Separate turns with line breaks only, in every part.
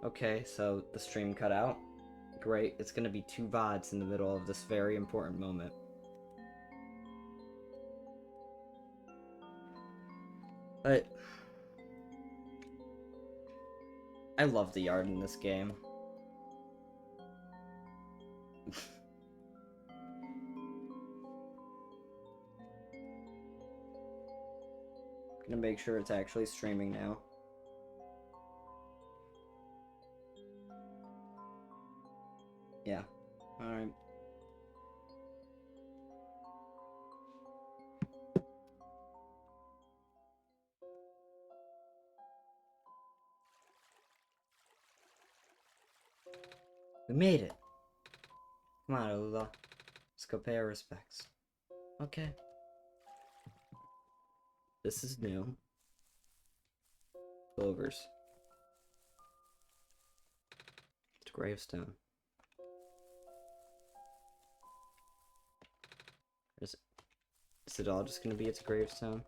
Okay, so the stream cut out. Great, it's gonna be 2 VODs in the middle of this very important moment. But I love the art in this game. Gonna make sure it's actually streaming now. Yeah. Alright. We made it! Come on, Alula. Let's go pay our respects. Okay. This is new. Clovers. It's a gravestone. Is it all just gonna be its gravestone?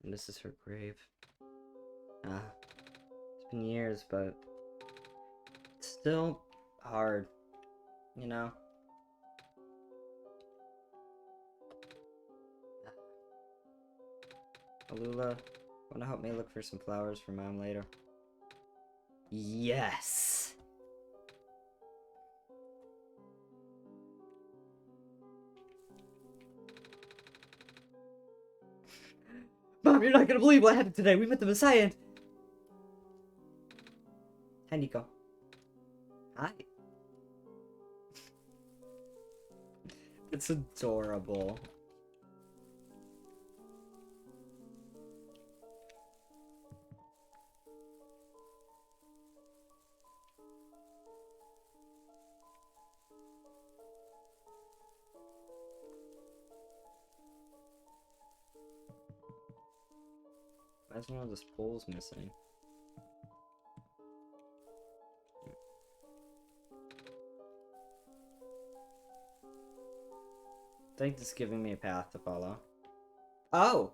And this is her grave. It's been years, but it's still hard, you know? Alula, wanna help me look for some flowers for Mom later? Yes! Mom, you're not gonna believe what happened today. We met the Messiah and... Hi, Nico. Hi. It's adorable. Why is one of the spoles missing? I think it's giving me a path to follow. Oh!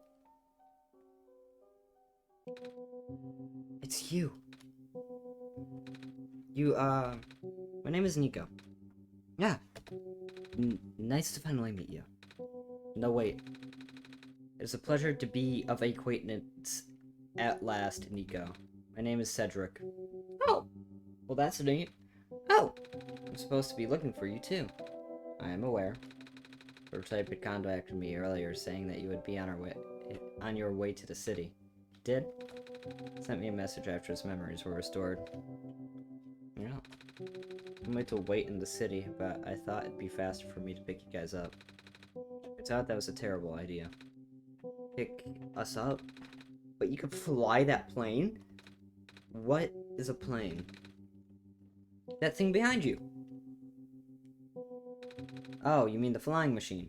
It's you. My name is Nico. Yeah. Nice to finally meet you. No, wait. It's a pleasure to be of acquaintance at last, Nico. My name is Cedric. Oh! Well, that's neat. Oh! I'm supposed to be looking for you, too. I am aware. Prototype had contacted me earlier saying that you would be on your way to the city. He did? Sent me a message after his memories were restored. Yeah. I might to wait in the city, but I thought it'd be faster for me to pick you guys up. I thought that was a terrible idea. Pick us up? But you could fly that plane? What is a plane? That thing behind you! Oh, you mean the flying machine.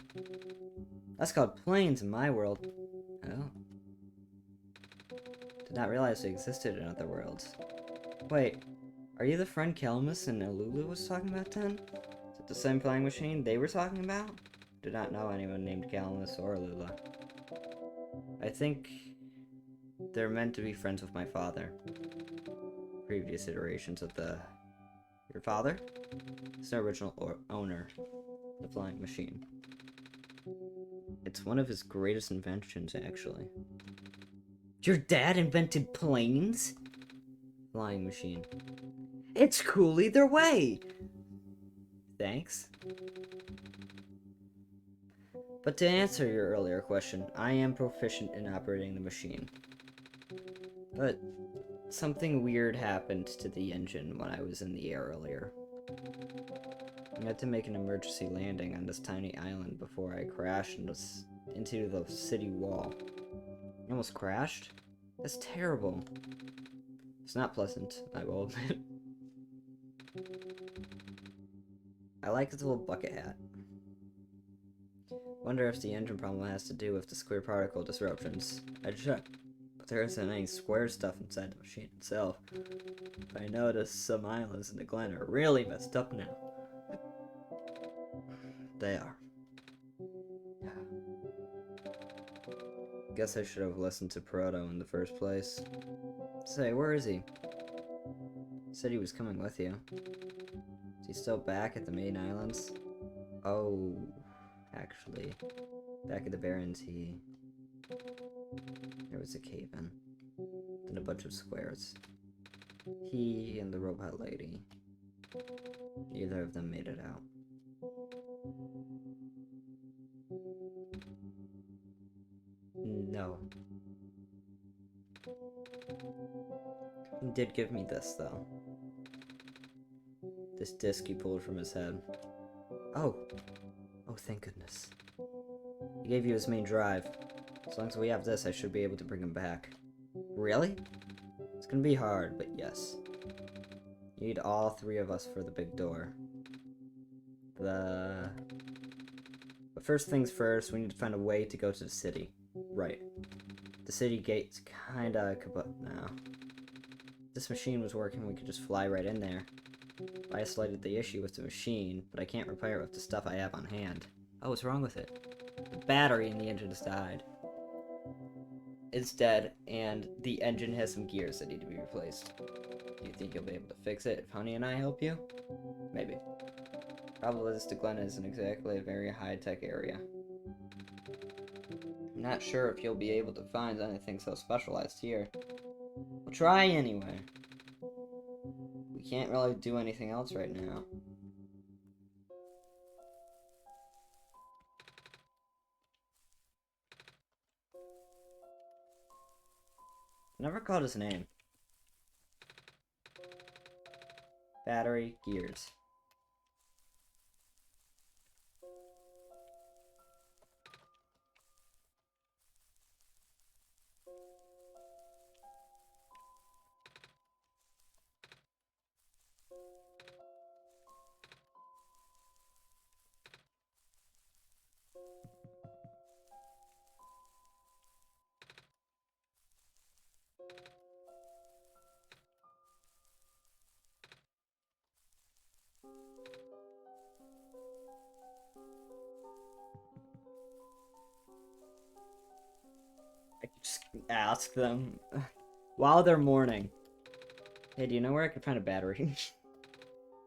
That's called planes in my world. Oh. Did not realize they existed in other worlds. Wait, are you the friend Calamus and Alulu was talking about then? Is it the same flying machine they were talking about? Did not know anyone named Calamus or Alula. I think they're meant to be friends with my father. Previous iterations of your father? He's the original owner. The flying machine. It's one of his greatest inventions, actually. Your dad invented planes? Flying machine. It's cool either way! Thanks. But to answer your earlier question, I am proficient in operating the machine. But something weird happened to the engine when I was in the air earlier. I had to make an emergency landing on this tiny island before I crashed into the city wall. I almost crashed? That's terrible. It's not pleasant, I will admit. I like his little bucket hat. Wonder if the engine problem has to do with the square particle disruptions. I checked, but there isn't any square stuff inside the machine itself. I noticed some islands in the Glen are really messed up now. They are. Guess I should have listened to Proto in the first place. Say, where is he? Said he was coming with you. Is he still back at the main islands? Oh, actually, back at the Barrens, there was a cave-in. Then a bunch of squares. He and the robot lady. Neither of them made it out. No. He did give me this, though. This disc he pulled from his head. Oh. Oh, thank goodness. He gave you his main drive. As long as we have this, I should be able to bring him back. Really? It's gonna be hard, but yes. You need all three of us for the big door. But first things first, we need to find a way to go to the city. Right. The city gate's kinda kaput now. If this machine was working, we could just fly right in there. I isolated the issue with the machine, but I can't repair it with the stuff I have on hand. Oh, what's wrong with it? The battery in the engine has died. It's dead, and the engine has some gears that need to be replaced. Do you think you'll be able to fix it if Honey and I help you? Maybe. Probably this Glen isn't exactly a very high-tech area. I'm not sure if you'll be able to find anything so specialized here. We'll try anyway. We can't really do anything else right now. Never called his name. Battery, gears. I could just ask them while they're mourning. Hey, do you know where I could find a battery?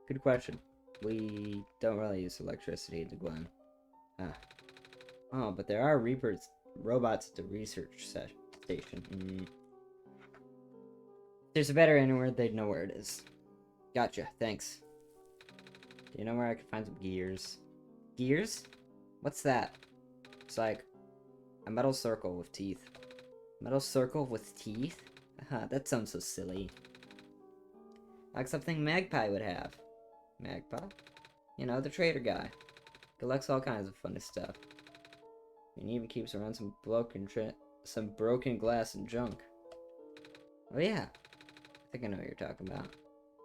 Good question. We don't really use electricity at the Glen. Oh, but there are robots at the research station. If there's a battery anywhere, they'd know where it is. Gotcha, thanks. Do you know where I could find some gears? Gears? What's that? It's like a metal circle with teeth. Metal circle with teeth? That sounds so silly. Like something Magpie would have. Magpie? You know, the trader guy. Collects all kinds of funny stuff. And even keeps around some broken glass and junk. Oh yeah. I think I know what you're talking about.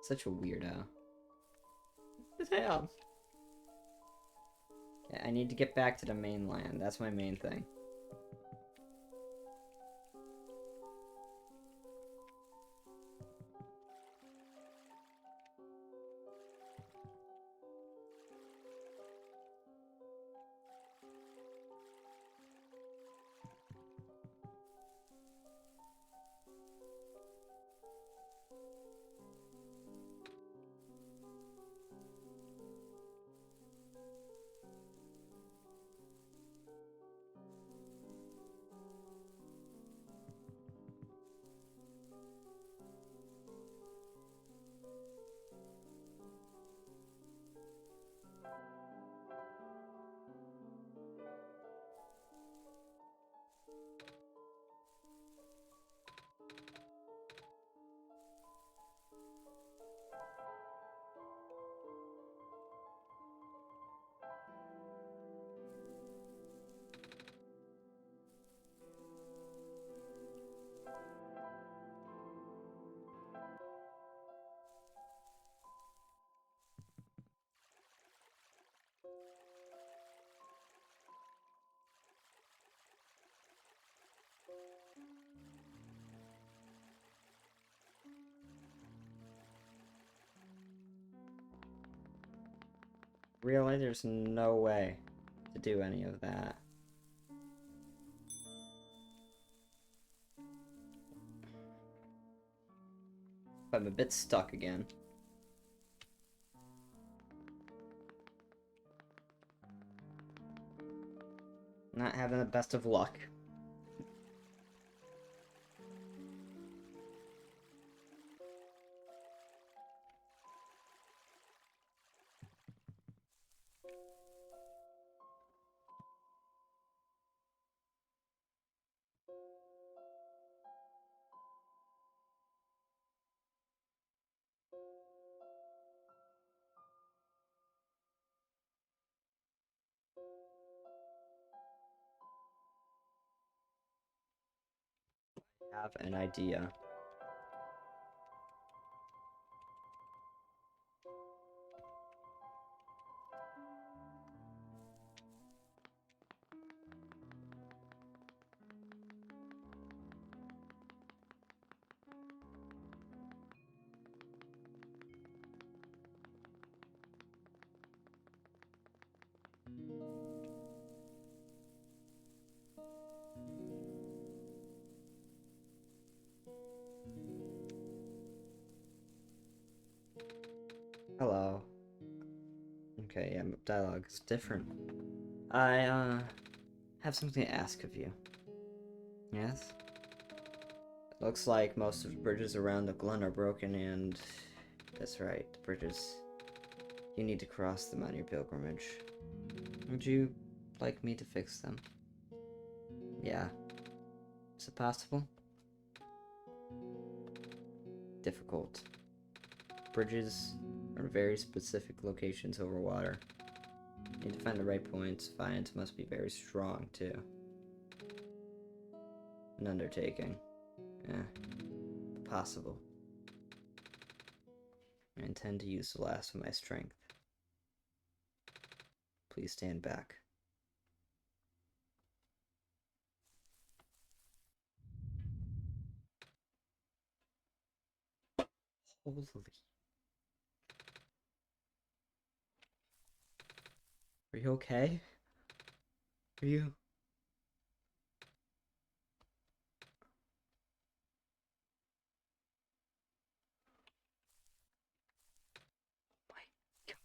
Such a weirdo. What the hell? Yeah, I need to get back to the mainland. That's my main thing. Really? There's no way to do any of that. I'm a bit stuck again. Not having the best of luck. Have an idea. Hello. Okay, yeah, dialogue is different. I, have something to ask of you. Yes? It looks like most of the bridges around the Glen are broken, and... That's right, the bridges... You need to cross them on your pilgrimage. Would you like me to fix them? Yeah. Is it possible? Difficult. Bridges are very specific locations over water. You need to find the right points. Finds must be very strong, too. An undertaking. Yeah. Possible. I intend to use the last of my strength. Please stand back. Holy. Are you okay? Are you? My God.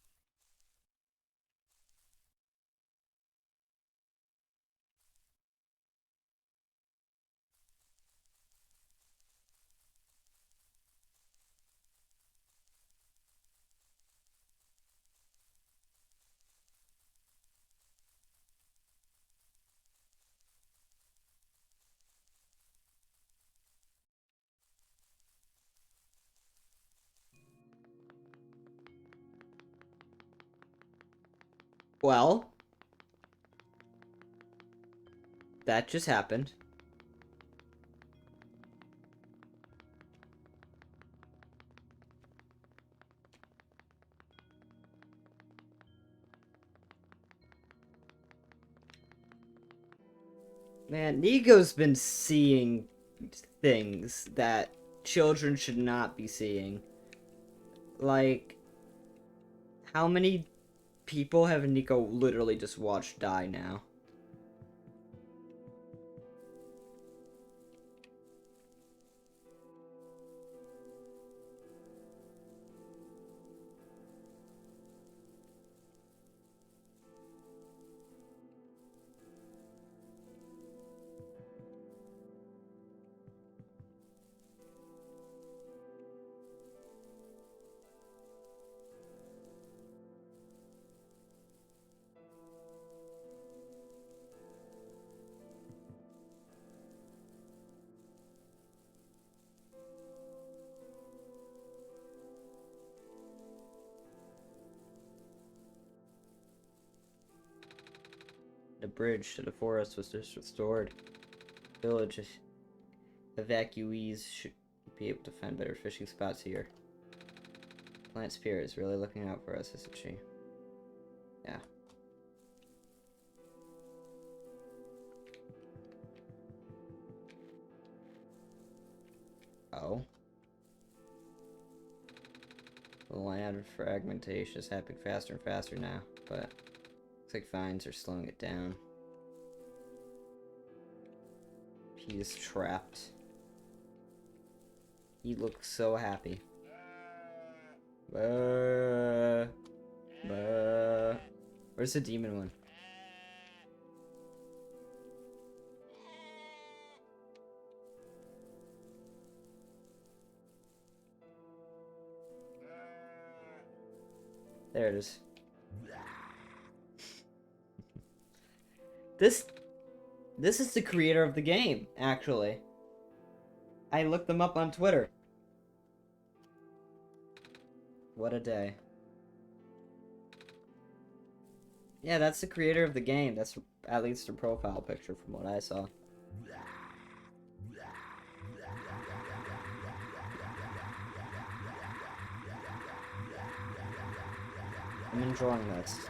Well, that just happened. Man, Nico's been seeing things that children should not be seeing. Like, how many people have Nico literally just watched die now? The bridge to the forest was just restored. Village evacuees should be able to find better fishing spots here. Plant Spirit is really looking out for us, isn't she? Yeah. Oh. The land fragmentation is happening faster and faster now, but looks like vines are slowing it down. He is trapped. He looks so happy. Where's the demon one? There it is. This is the creator of the game, actually. I looked them up on Twitter. What a day. Yeah, that's the creator of the game. That's at least a profile picture from what I saw. I'm enjoying this.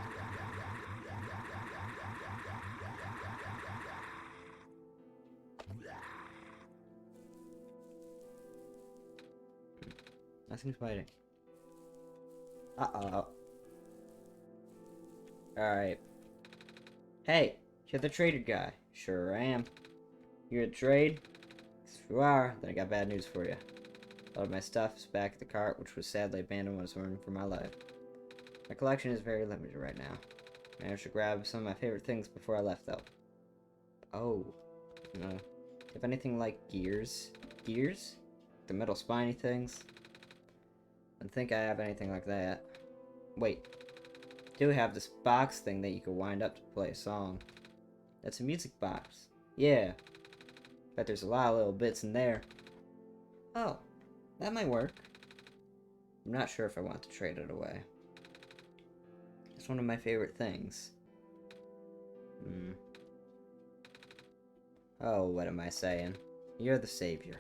Nothing's biting. Uh-oh. Alright. Hey, you're the trader guy. Sure I am. You're a trade? If you are, then I got bad news for you. A lot of my stuff is back at the cart, which was sadly abandoned when I was running for my life. My collection is very limited right now. I managed to grab some of my favorite things before I left, though. Oh. No. Do you have anything like gears? Gears? The metal spiny things? I don't think I have anything like that. Wait. I do have this box thing that you can wind up to play a song. That's a music box. Yeah. Bet there's a lot of little bits in there. Oh. That might work. I'm not sure if I want to trade it away. It's one of my favorite things. Oh, what am I saying? You're the savior.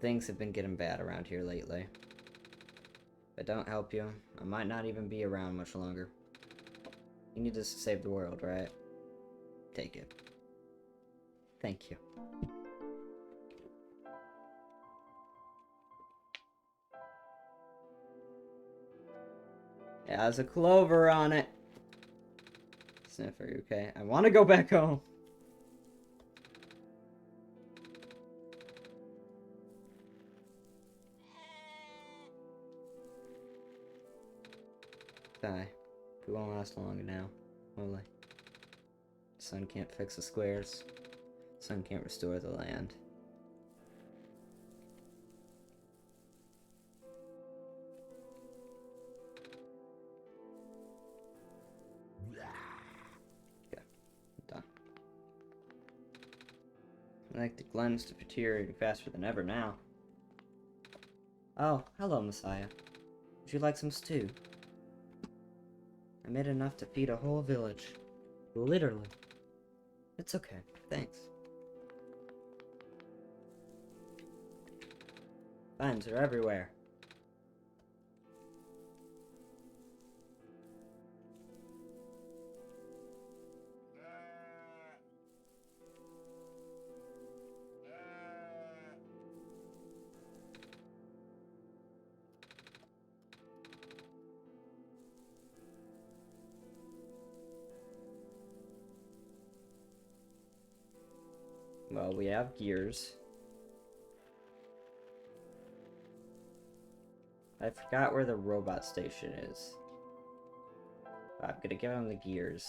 Things have been getting bad around here lately. If I don't help you, I might not even be around much longer. You need us to save the world, right? Take it. Thank you. It has a clover on it. Sniffer, you okay? I want to go back home. Die. We won't last long now, will we? The sun can't fix the squares. The sun can't restore the land. Okay, I'm done. I like the glens deteriorating faster than ever now. Oh, hello, Messiah. Would you like some stew? I made enough to feed a whole village. Literally. It's okay. Thanks. Vines are everywhere. Well, we have gears. I forgot where the robot station is. I'm gonna give him the gears.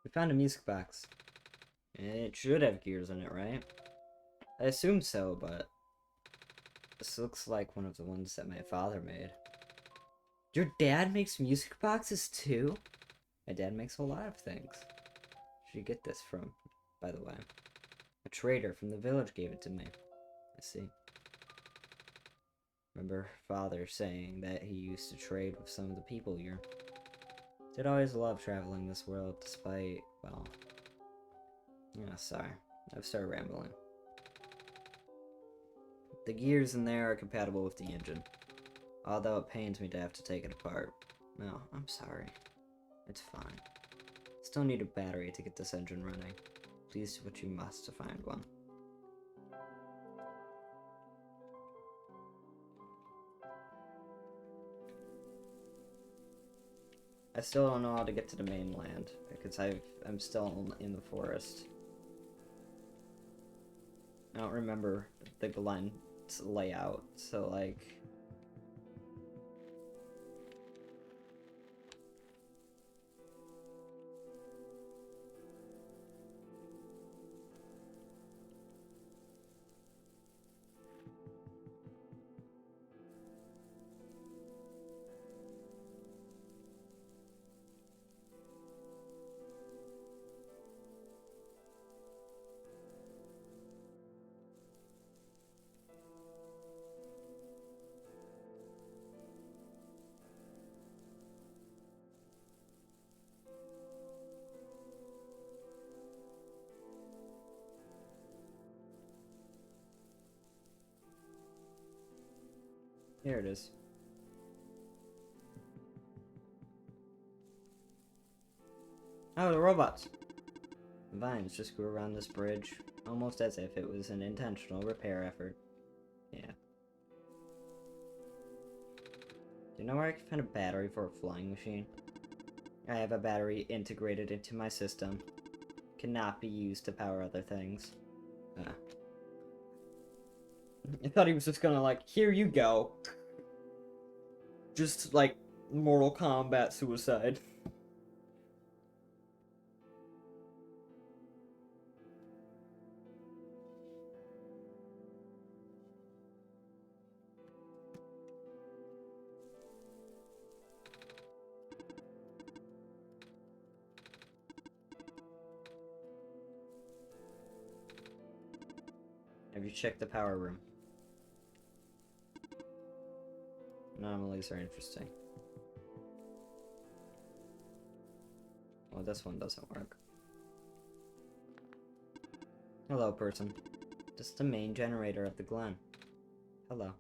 We found a music box. It should have gears in it, right? I assume so, but this looks like one of the ones that my father made. Your dad makes music boxes too? My dad makes a lot of things. Where'd you get this from, by the way? A trader from the village gave it to me. I see. Remember father saying that he used to trade with some of the people here. Did always love traveling this world despite, well... Yeah, sorry. I've started rambling. The gears in there are compatible with the engine. Although it pains me to have to take it apart. No, I'm sorry. It's fine. Still need a battery to get this engine running. Please do what you must to find one. I still don't know how to get to the mainland, because I'm still in the forest. I don't remember the Glen's layout, so like... Here it is. Oh, the robots! The vines just grew around this bridge, almost as if it was an intentional repair effort. Yeah. Do you know where I can find a battery for a flying machine? I have a battery integrated into my system. Cannot be used to power other things. I thought he was just gonna, like, here you go. Just, like, Mortal Kombat suicide. Have you checked the power room? Anomalies are interesting. Well, this one doesn't work. Hello, person. This is the main generator of the Glen. Hello.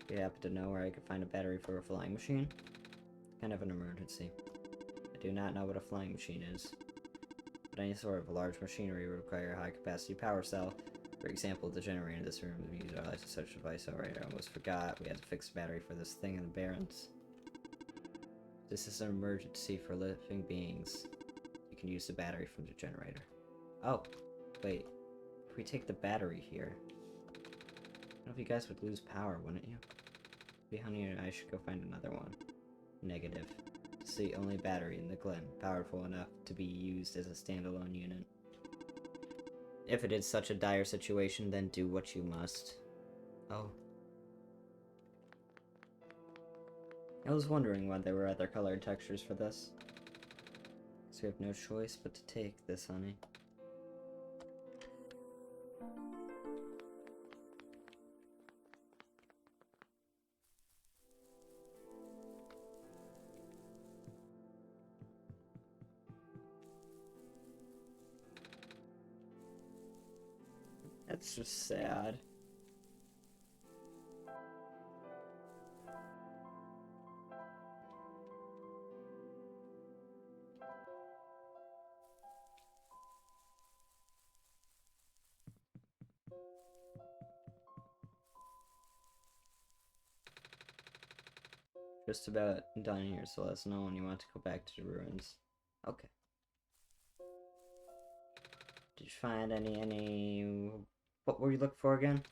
Do you happen to know where I could find a battery for a flying machine? Kind of an emergency. I do not know what a flying machine is, but any sort of large machinery would require a high-capacity power cell. For example, the generator in this room would be utilized as such a device. Alright, I almost forgot. We had to fix the battery for this thing in the Barrens. This is an emergency for living beings. You can use the battery from the generator. Oh, wait. If we take the battery here, I don't know if you guys would lose power, wouldn't you? Maybe Honey and I should go find another one. Negative. It's the only battery in the Glen powerful enough to be used as a standalone unit. If it is such a dire situation, then do what you must. Oh. I was wondering why there were other colored textures for this. So we have no choice but to take this, honey. That's just sad. Just about done here, so let us know when you want to go back to the ruins. Okay. Did you find any... What were you looking for again?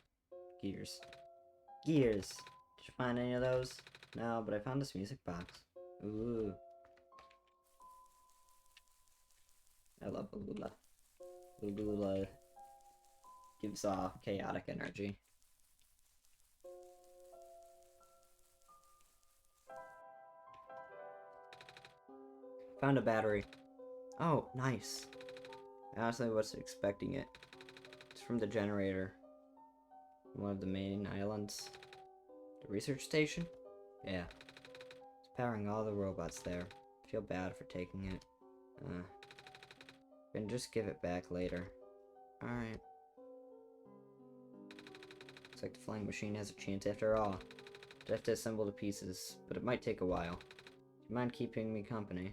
Gears. Gears! Did you find any of those? No, but I found this music box. Ooh. I love Balula. Balula gives off chaotic energy. Found a battery. Oh, nice. I honestly wasn't expecting it. It's from the generator. One of the main islands. The research station? Yeah. It's powering all the robots there. I feel bad for taking it. Can just give it back later. Alright. Looks like the flying machine has a chance after all. I'd have to assemble the pieces, but it might take a while. Do you mind keeping me company?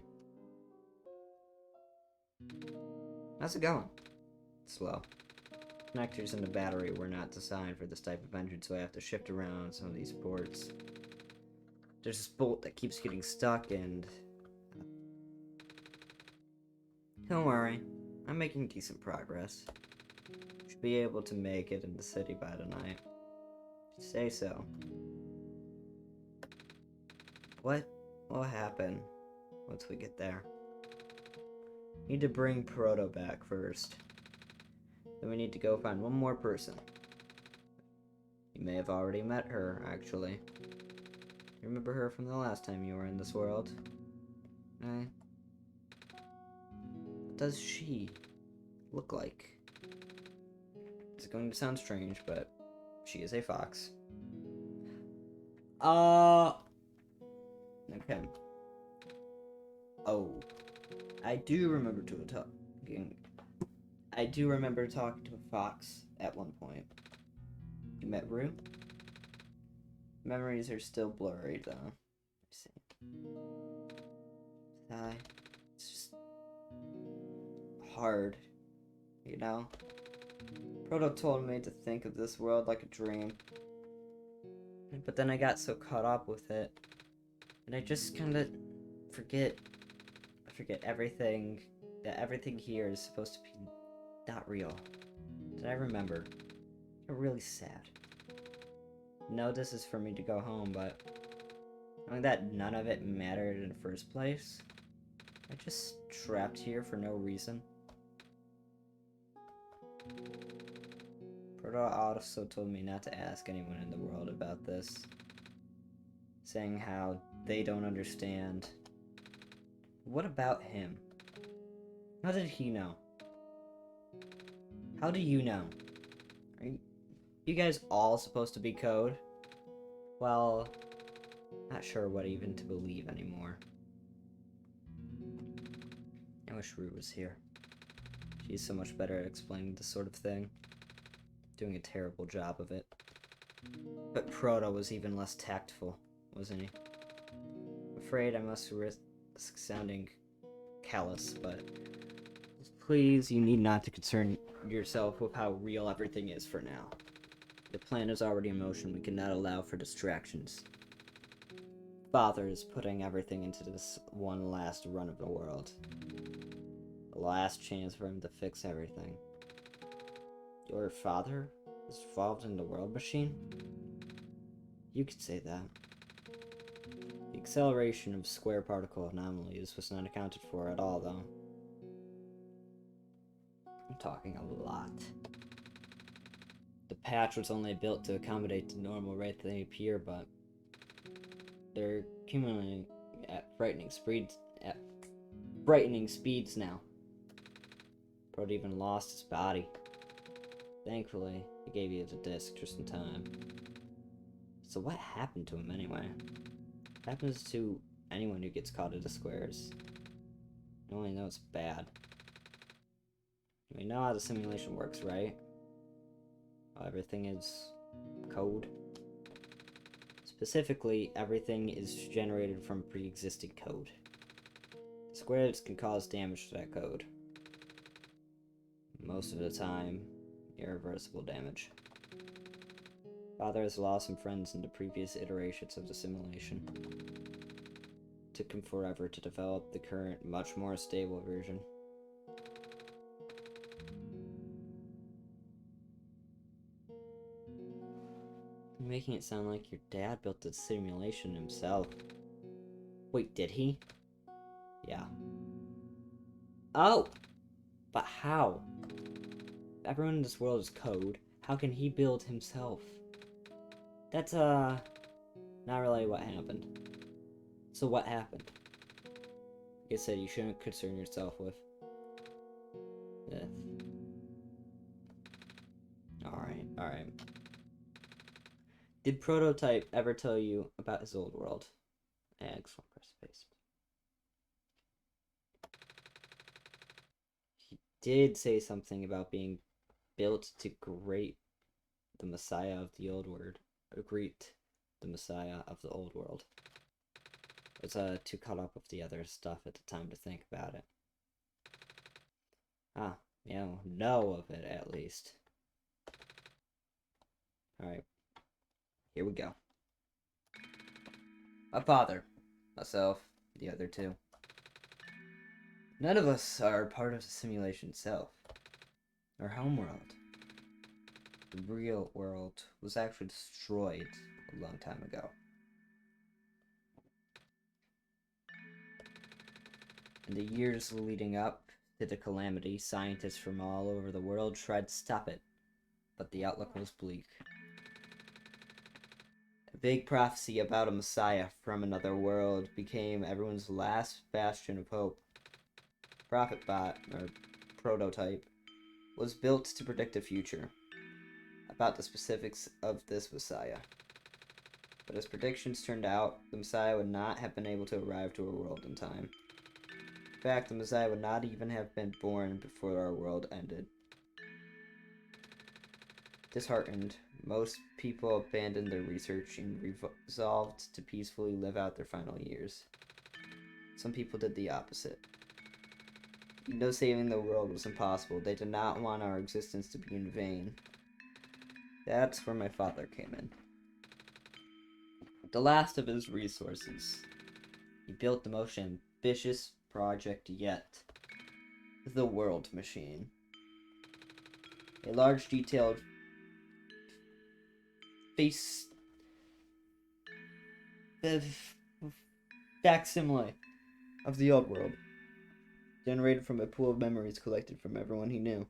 How's it going? Slow. Connectors in the battery were not designed for this type of engine, so I have to shift around some of these ports. There's this bolt that keeps getting stuck, and... Don't worry, I'm making decent progress. Should be able to make it in the city by tonight. If you say so. What will happen once we get there? Need to bring Proto back first. Then we need to go find one more person. You may have already met her, actually. You remember her from the last time you were in this world? What does she look like? It's going to sound strange, but she is a fox. Okay. Oh. I do remember talking to a fox at one point. You met Rue? Memories are still blurry, though. Let's see. It's just hard, you know? Proto told me to think of this world like a dream. But then I got so caught up with it, and I just kind of forget everything, that everything here is supposed to be not real. Did I remember? I'm really sad. No, this is for me to go home, but knowing that none of it mattered in the first place, I'm just trapped here for no reason. Proto also told me not to ask anyone in the world about this, saying how they don't understand. What about him? How did he know? How do you know? Are you guys all supposed to be code? Well, not sure what even to believe anymore. I wish Rue was here. She's so much better at explaining this sort of thing. Doing a terrible job of it. But Proto was even less tactful, wasn't he? I'm afraid I must risk sounding callous, but please, you need not to concern yourself with how real everything is for now. The plan is already in motion. We cannot allow for distractions. Father is putting everything into this one last run of the world. The last chance for him to fix everything. Your father is involved in the world machine? You could say that. The acceleration of square particle anomalies was not accounted for at all, though. I'm talking a lot. The patch was only built to accommodate the normal rate they appear, but they're accumulating at frightening speeds now. Brody even lost his body. Thankfully, he gave you the disc just in time. So what happened to him anyway? What happens to anyone who gets caught in the squares? You only know it's bad. We know how the simulation works, right? How everything is code. Specifically, everything is generated from pre-existing code. The squares can cause damage to that code. Most of the time, irreversible damage. Father has lost some friends in the previous iterations of the simulation. It took him forever to develop the current, much more stable version. You're making it sound like your dad built the simulation himself. Wait, did he? Yeah. Oh! But how? Everyone in this world is code. How can he build himself? That's, not really what happened. So what happened? Like I said, you shouldn't concern yourself with this. Alright. Did Prototype ever tell you about his old world? Excellent, press space. He did say something about being built to great the Messiah of the old world. Greet the Messiah of the old world. I was too caught up with the other stuff at the time to think about it. Ah, know of it at least. Alright, here we go. My father, myself, the other two. None of us are part of the simulation itself. Our homeworld, the real world, was actually destroyed a long time ago. In the years leading up to the calamity, scientists from all over the world tried to stop it, but the outlook was bleak. A vague prophecy about a messiah from another world became everyone's last bastion of hope. Prophet Bot, or prototype, was built to predict the future, about the specifics of this messiah. But as predictions turned out, the messiah would not have been able to arrive to our world in time. In fact, the messiah would not even have been born before our world ended. Disheartened, most people abandoned their research and resolved to peacefully live out their final years. Some people did the opposite. Even though saving the world was impossible, they did not want our existence to be in vain. That's where my father came in. The last of his resources, he built the most ambitious project yet, the World Machine. A large, detailed facsimile of the old world, generated from a pool of memories collected from everyone he knew.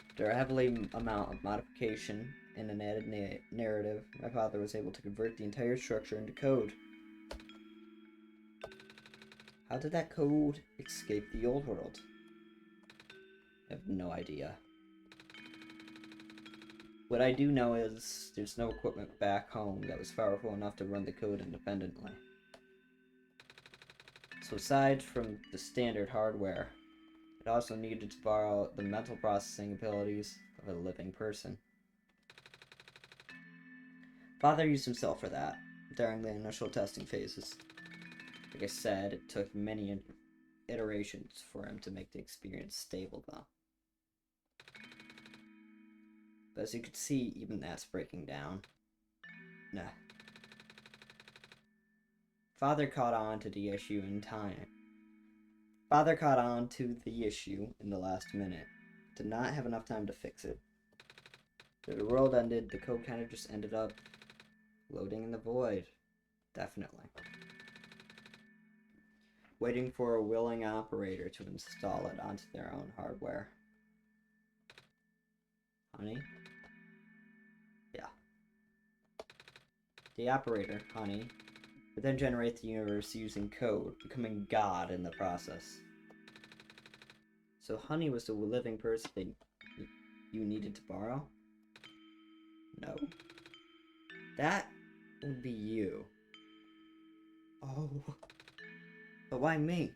After a heavily amount of modification and an added narrative, my father was able to convert the entire structure into code. How did that code escape the old world? I have no idea. What I do know is there's no equipment back home that was powerful enough to run the code independently. So aside from the standard hardware, it also needed to borrow the mental processing abilities of a living person. Father used himself for that during the initial testing phases. Like I said, it took many iterations for him to make the experience stable, though. But as you can see, even that's breaking down. Nah. Father caught on to the issue in time. Father caught on to the issue in the last minute. Did not have enough time to fix it. So the world ended, the code kind of just ended up floating in the void. Definitely. Waiting for a willing operator to install it onto their own hardware. Honey? Yeah. The operator, Honey, would then generate the universe using code, becoming God in the process. So Honey was the living person you needed to borrow? No. That would be you. Oh. But why me?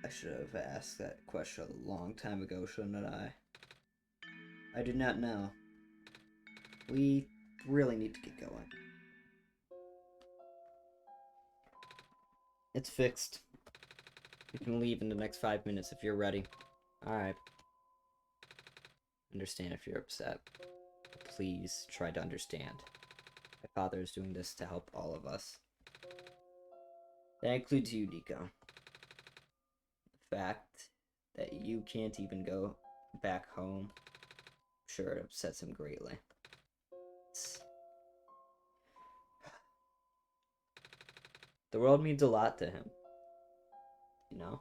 I should have asked that question a long time ago, shouldn't I? I do not know. We really need to get going. It's fixed. You can leave in the next 5 minutes if you're ready. Alright. Understand if you're upset. Please try to understand. My father is doing this to help all of us. That includes you, Nico. The fact that you can't even go back home, I'm sure it upsets him greatly. The world means a lot to him. You know?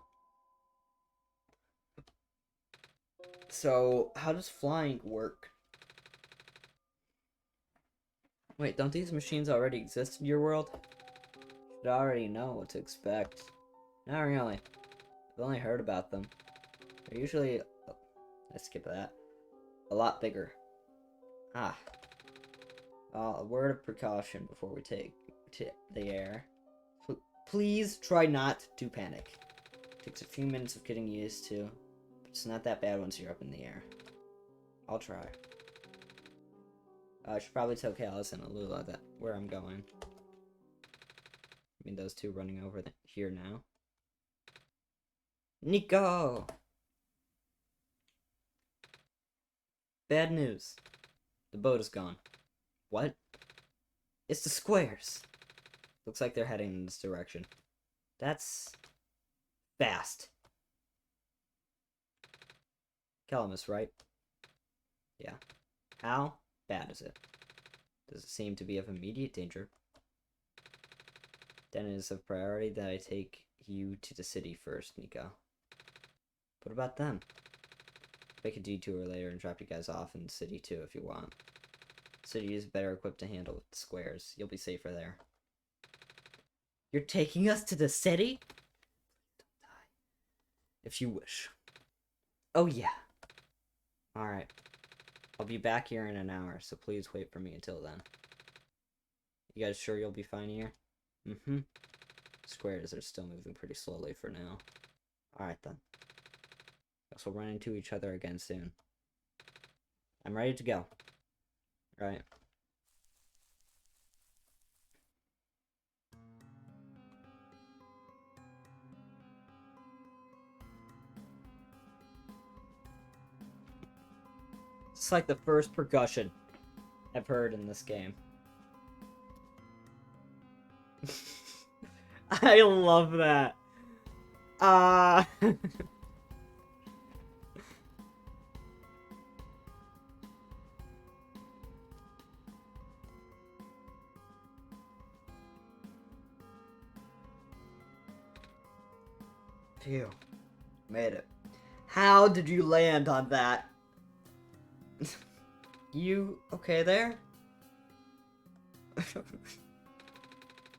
So, how does flying work? Wait, don't these machines already exist in your world? You should already know what to expect. Not really. I've only heard about them. They're usually... Oh, let's skip that. A lot bigger. Ah. A word of precaution before we take to the air. Please try not to panic. It takes a few minutes of getting used to, but It's not that bad once you're up in the air. I'll try. I should probably tell Callus and Alula that where I'm going. I mean, those two running over here now. Nico! Bad news. The boat is gone. What? It's the squares. Looks like they're heading in this direction. That's fast. Calamus, right? Yeah. How bad is it? Does it seem to be of immediate danger? Then it is of priority that I take you to the city first, Nico. What about them? Make a detour later and drop you guys off in the city too if you want. The city is better equipped to handle with the squares. You'll be safer there. You're taking us to the city? Don't die. If you wish. Oh yeah. Alright. I'll be back here in an hour, so please wait for me until then. You guys sure you'll be fine here? Mm-hmm. Squares are still moving pretty slowly for now. Alright then. Guess we'll run into each other again soon. I'm ready to go. Right. It's like the first percussion I've heard in this game. I love that. Phew. Made it. How did you land on that? You okay there?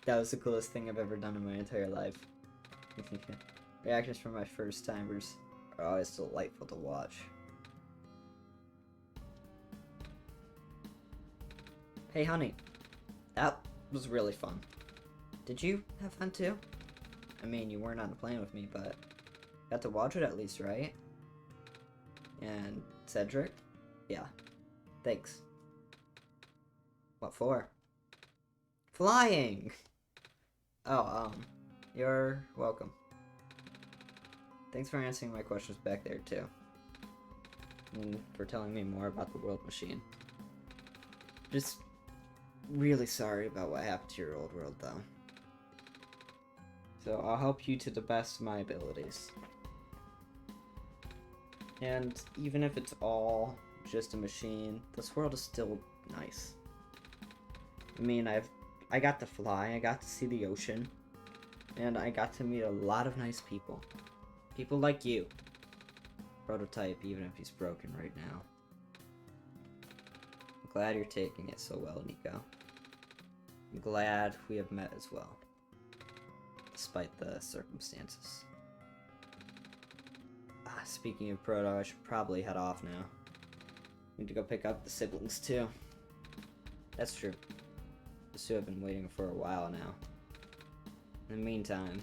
That was the coolest thing I've ever done in my entire life. Reactions from my first timers are always delightful to watch. Hey honey, that was really fun. Did you have fun too? I mean, you weren't on the plane with me, but got to watch it at least, right? And Cedric? Yeah. Thanks. What for? Flying! Oh, you're welcome. Thanks for answering my questions back there, too. And for telling me more about the world machine. Just really sorry about what happened to your old world, though. So I'll help you to the best of my abilities. And even if it's all just a machine, this world is still nice. I mean, I got to fly, I got to see the ocean, and I got to meet a lot of nice people. People like you. Prototype, even if he's broken right now. I'm glad you're taking it so well, Nico. I'm glad we have met as well. Despite the circumstances. Speaking of Proto, I should probably head off now. Need to go pick up the siblings too. That's true. Those two have been waiting for a while now. In the meantime,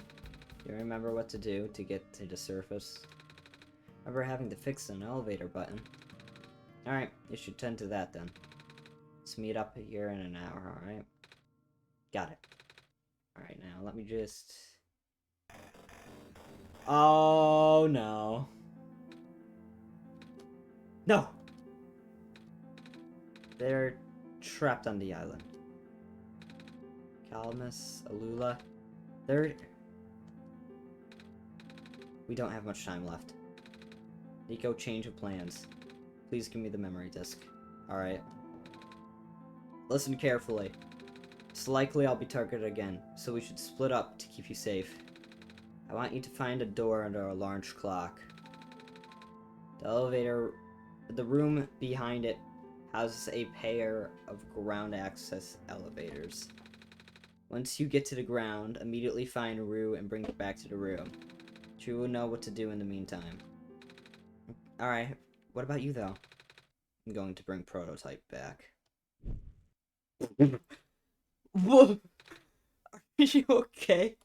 do you remember what to do to get to the surface? Remember having to fix an elevator button. Alright, you should tend to that then. Let's meet up here in an hour, alright? Got it. Alright, now let me just... Oh no. No! They're trapped on the island. Calamus, Alula, we don't have much time left. Nico, change of plans. Please give me the memory disk. Alright. Listen carefully. It's likely I'll be targeted again, so we should split up to keep you safe. I want you to find a door under a large clock. The room behind it houses a pair of ground access elevators. Once you get to the ground, immediately find Rue and bring it back to the room. She will know what to do in the meantime. Alright, what about you though? I'm going to bring Prototype back. Whoa! Are you okay?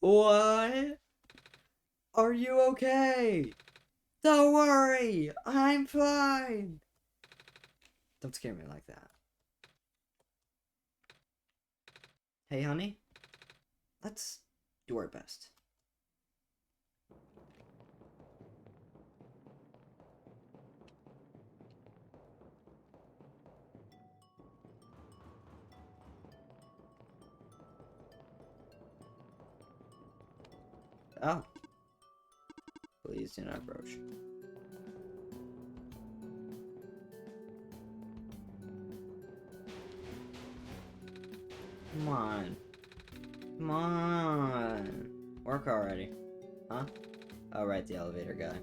What? Are you okay? Don't worry, I'm fine. Don't scare me like that. Hey, honey, let's do our best. Oh, please do not approach. Come on. Come on. Work already. Huh? Oh, right, the elevator guy.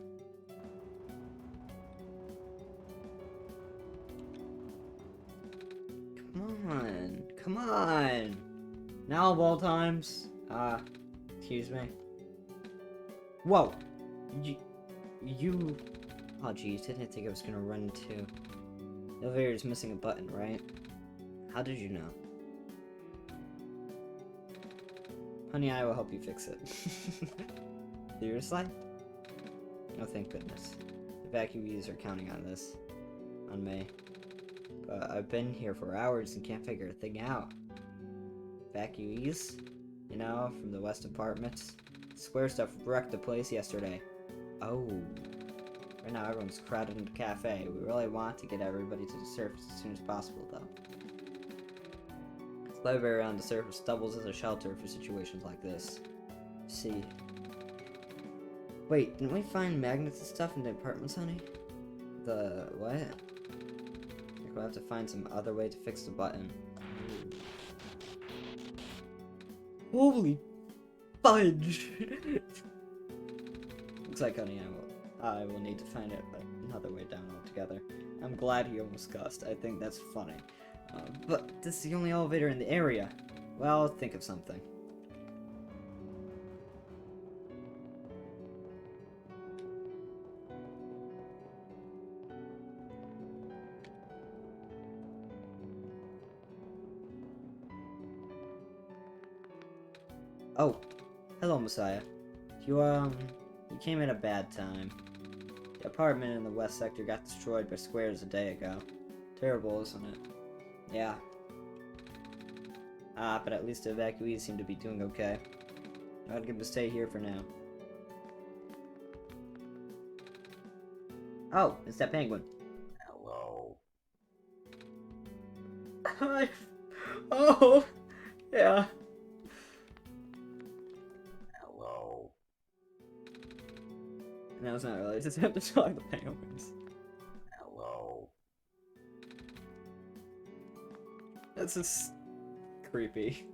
Come on. Come on. Now of all times. Excuse me. Whoa. You... Oh, geez, didn't think I was gonna run into... The elevator's missing a button, right? How did you know? Honey, I will help you fix it. Seriously? Oh, thank goodness. The evacuees are counting on this. On me. But I've been here for hours and can't figure a thing out. Evacuees? You know, from the West apartments? Square stuff wrecked the place yesterday. Oh. Right now everyone's crowded into the cafe. We really want to get everybody to the surface as soon as possible, though. The library around the surface doubles as a shelter for situations like this. See. Wait, didn't we find magnets and stuff in the apartments, honey? The... what? I think we'll have to find some other way to fix the button. Holy fudge! Looks like, honey, I will need to find it another way down altogether. I'm glad he almost cussed. I think that's funny. But this is the only elevator in the area. Well, think of something. Oh, hello, Messiah. You came at a bad time. The apartment in the west sector got destroyed by squares a day ago. Terrible, isn't it? Yeah. But at least the evacuees seem to be doing okay. I'd give them to stay here for now. Oh, it's that penguin. Hello. Hi. Oh, yeah. Hello. No, it's not really. It's just have to talk the penguins. Hello. That's just creepy.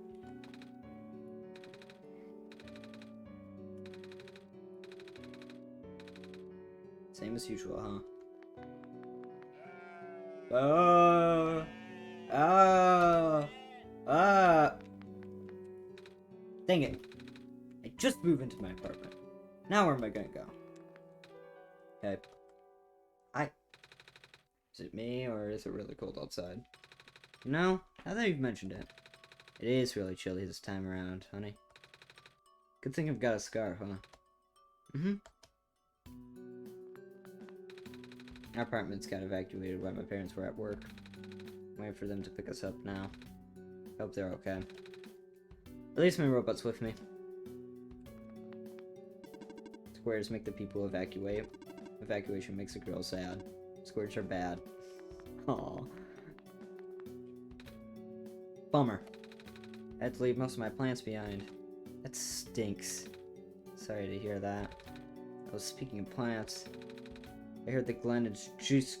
Same as usual, huh? Dang it. I just moved into my apartment. Now where am I gonna go? Okay. Is it me, or is it really cold outside? No, now that you've mentioned it. It is really chilly this time around, honey. Good thing I've got a scarf, huh? Mm-hmm. Our apartments got evacuated while my parents were at work. I'm waiting for them to pick us up now. Hope they're okay. At least my robot's with me. Squares make the people evacuate. Evacuation makes a girl sad. Squares are bad. Aww. Bummer. I had to leave most of my plants behind. That stinks. Sorry to hear that. Oh, speaking of plants, I heard the glen is just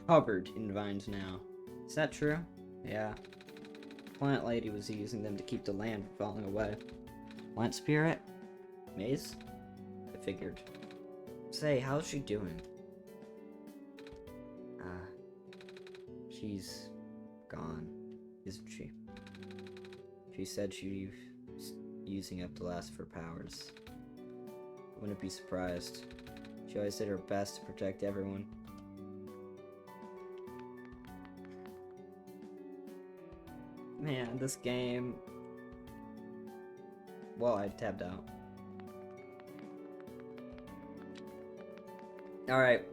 covered in vines now. Is that true? Yeah. Plant lady was using them to keep the land from falling away. Plant spirit? Maze? I figured. Say, how's she doing? She's gone, isn't she? She said she's using up the last of her powers. I wouldn't be surprised. She always did her best to protect everyone. Man, this game... Well, I tabbed out. Alright.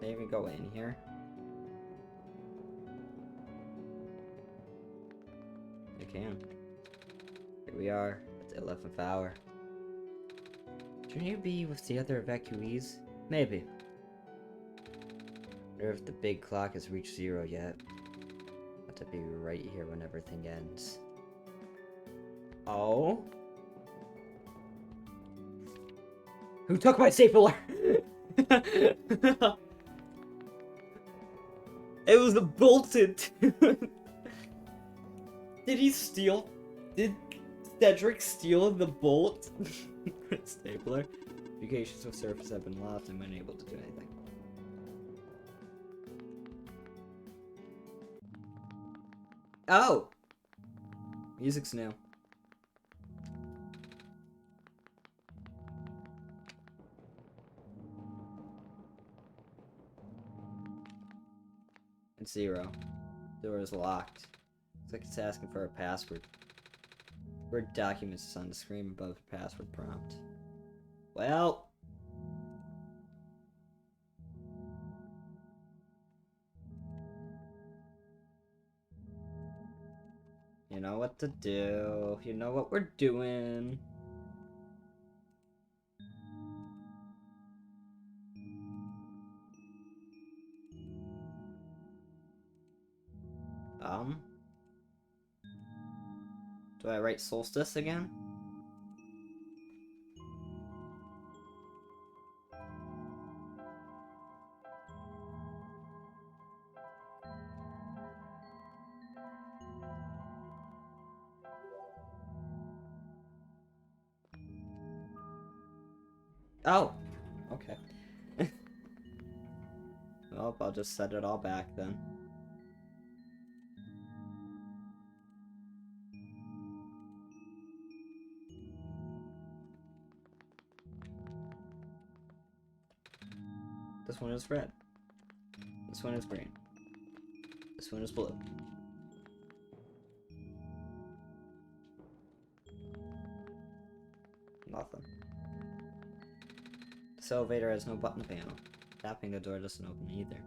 They even go in here? They can. Here we are at the 11th hour. Shouldn't you be with the other evacuees? Maybe. Wonder if the big clock has reached 0 yet. Have to be right here when everything ends. Oh? Who took my stapler? It was bolted. Did he steal? Did Cedric steal the bolt? Stapler. Indications of surface have been lost. I'm unable to do anything. Oh! Music's new. And 0. Door is locked. Looks like it's asking for a password. Word documents is on the screen above the password prompt. Well... You know what to do. You know what we're doing. Do I write solstice again? Oh! Okay. Well, I'll just set it all back then. This one is red. This one is green. This one is blue. Nothing. This elevator has no button panel. Tapping the door doesn't open either.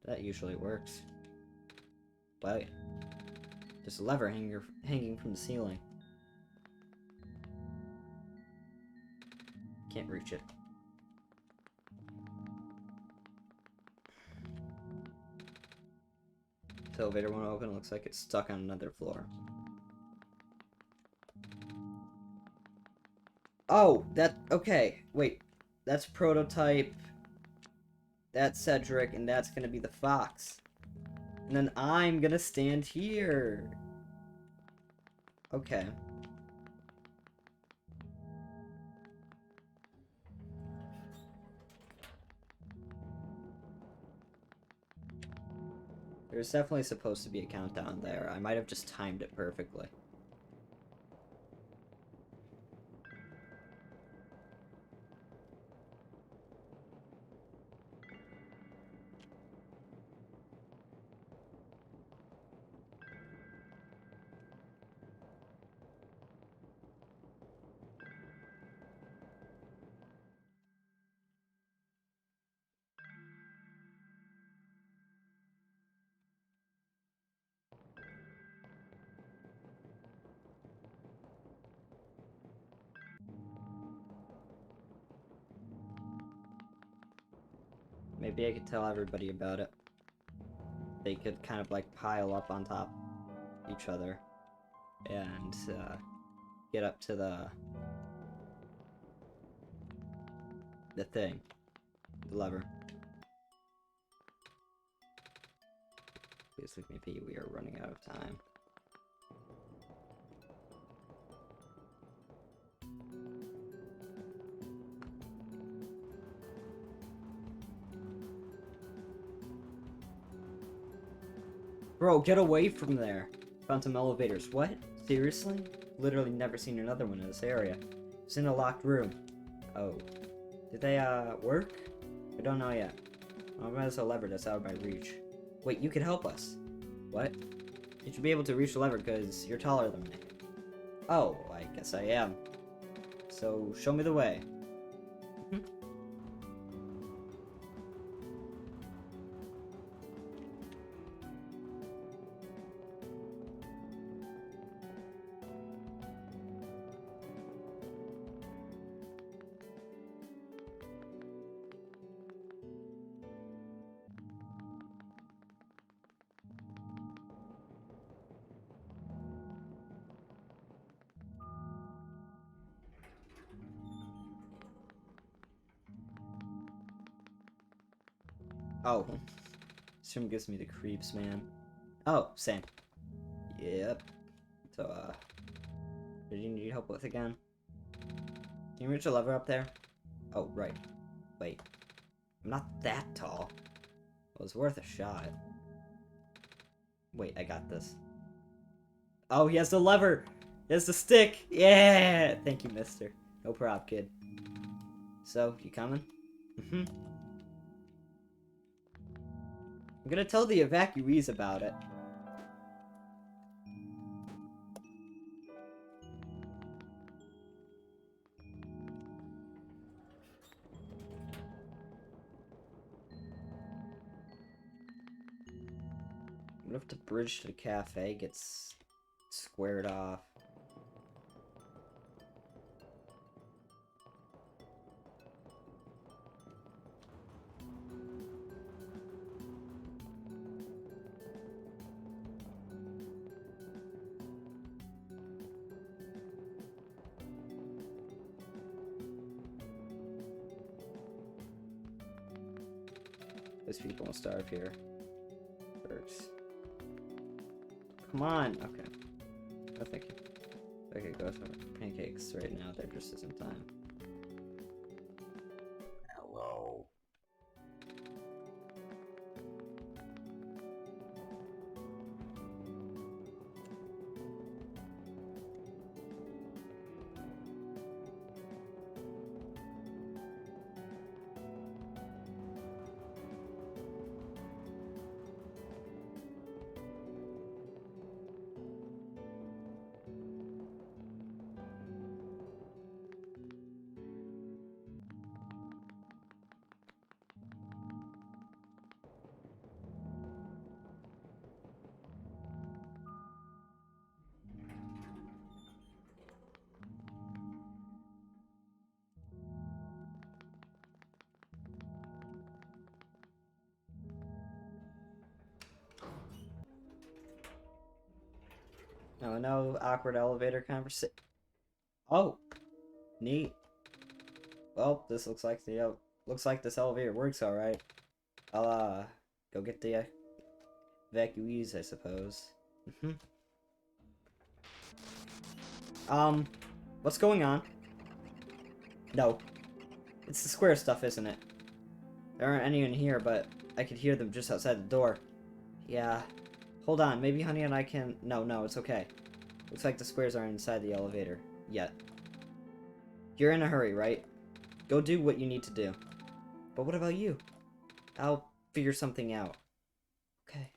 That usually works. But there's a lever hanging from the ceiling. Can't reach it. The elevator won't open. It looks like it's stuck on another floor. Oh, okay. Wait, that's Prototype. That's Cedric, and that's gonna be the Fox. And then I'm gonna stand here. Okay. There's definitely supposed to be a countdown there. I might have just timed it perfectly. Maybe I could tell everybody about it. They could kind of like pile up on top of each other and get up to the thing, the lever. Please leave me be. We are running out of time. Bro, get away from there. Found some elevators. What? Seriously? Literally never seen another one in this area. It's in a locked room. Oh. Did they, work? I don't know yet. I'm gonna a lever that's out of my reach. Wait, you could help us. What? You should be able to reach the lever because you're taller than me. Oh, I guess I am. So, show me the way. Oh. This room gives me the creeps, man. Oh, same. Yep. So, what do you need help with again? Can you reach a lever up there? Oh, right. Wait. I'm not that tall. It was worth a shot. Wait, I got this. Oh, he has the lever! He has the stick! Yeah! Thank you, mister. No prob, kid. So, you coming? Mm-hmm. I'm gonna tell the evacuees about it. What if the bridge to the cafe gets squared off? Those people will starve here. Works. Come on! Okay. Oh, thank you. Okay, go for pancakes right now. There just isn't time. Hello. No, no awkward elevator conversation. Oh, neat. Well, this looks like the looks like this elevator works all right. I'll go get the evacuees, I suppose. What's going on? No, it's the square stuff, isn't it? There aren't any in here, but I could hear them just outside the door. Yeah. Hold on, maybe Honey and I can... No, it's okay. Looks like the squares aren't inside the elevator. Yet. You're in a hurry, right? Go do what you need to do. But what about you? I'll figure something out. Okay.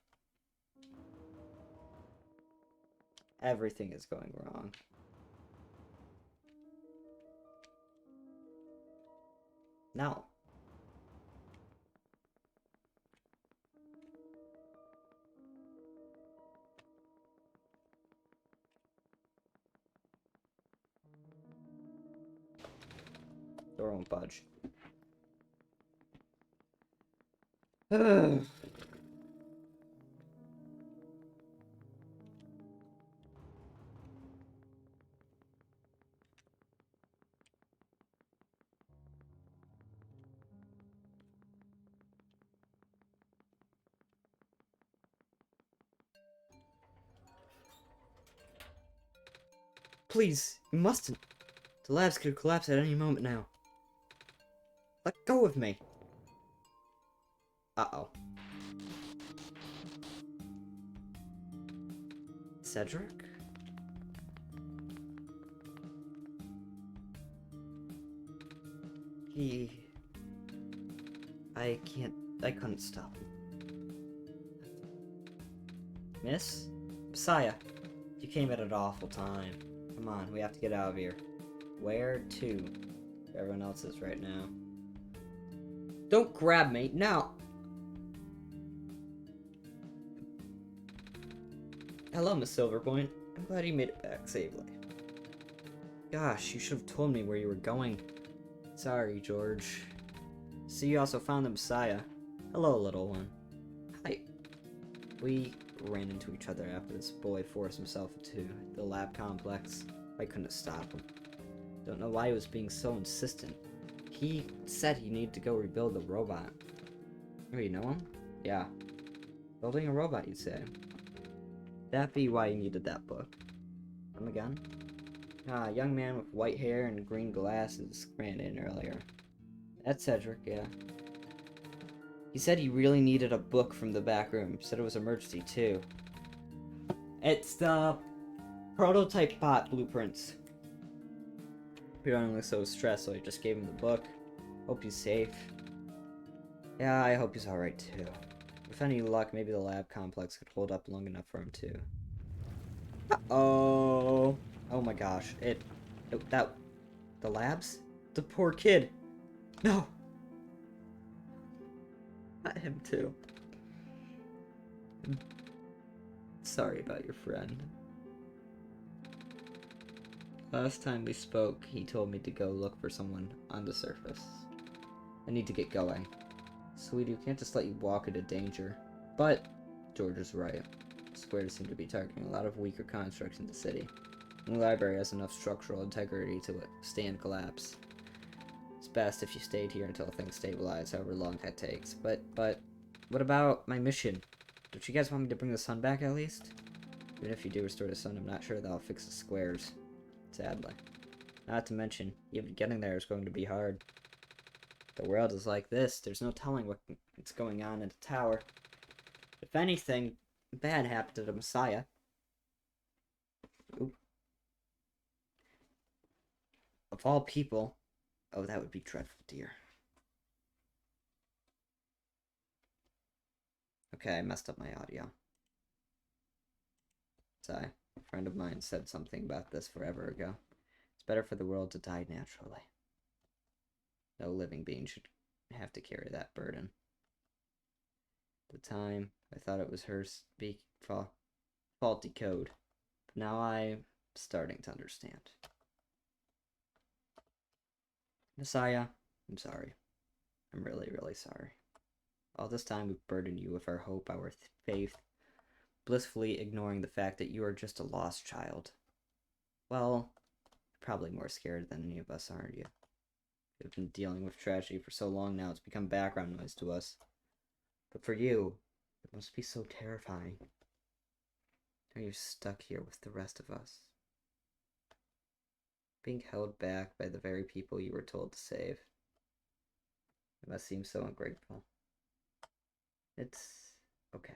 Everything is going wrong. No. Door won't budge. Please, you mustn't. The labs could collapse at any moment now. Let go of me. Uh-oh. Cedric? I couldn't stop him. Miss? Messiah, you came at an awful time. Come on, we have to get out of here. Where to? Everyone else is right now. Don't grab me, now! Hello, Miss Silverpoint. I'm glad you made it back safely. Gosh, you should have told me where you were going. Sorry, George. See, you also found the Messiah. Hello, little one. Hi. We ran into each other after this boy forced himself into the lab complex. I couldn't stop him. Don't know why he was being so insistent. He said he needed to go rebuild the robot. Oh, you know him? Yeah. Building a robot, you'd say. That be why you needed that book. Come again? Ah, a young man with white hair and green glasses ran in earlier. That's Cedric, yeah. He said he really needed a book from the back room. Said it was emergency, too. It's the prototype bot blueprints. He don't look so stressed, so I just gave him the book. Hope he's safe. Yeah, I hope he's alright, too. With any luck, maybe the lab complex could hold up long enough for him, too. Uh-oh. Oh my gosh. The labs? The poor kid. No. Not him, too. I'm sorry about your friend. Last time we spoke, he told me to go look for someone on the surface. I need to get going. Sweetie, we can't just let you walk into danger. But George is right. Squares seem to be targeting a lot of weaker constructs in the city. And the library has enough structural integrity to withstand collapse. It's best if you stayed here until things stabilize, however long that takes. But, what about my mission? Don't you guys want me to bring the sun back at least? Even if you do restore the sun, I'm not sure that'll fix the squares. Sadly. Not to mention, even getting there is going to be hard. The world is like this. There's no telling what's going on in the tower. If anything bad happened to the Messiah. Oop. Of all people. Oh, that would be dreadful, dear. Okay, I messed up my audio. Sigh. A friend of mine said something about this forever ago. It's better for the world to die naturally. No living being should have to carry that burden. At the time, I thought it was her faulty code. But now I'm starting to understand. Messiah, I'm sorry. I'm really, really sorry. All this time we've burdened you with our hope, our faith, blissfully ignoring the fact that you are just a lost child. Well, you're probably more scared than any of us, aren't you? We've been dealing with tragedy for so long now, it's become background noise to us. But for you, it must be so terrifying. Now you're stuck here with the rest of us. Being held back by the very people you were told to save. It must seem so ungrateful. It's okay.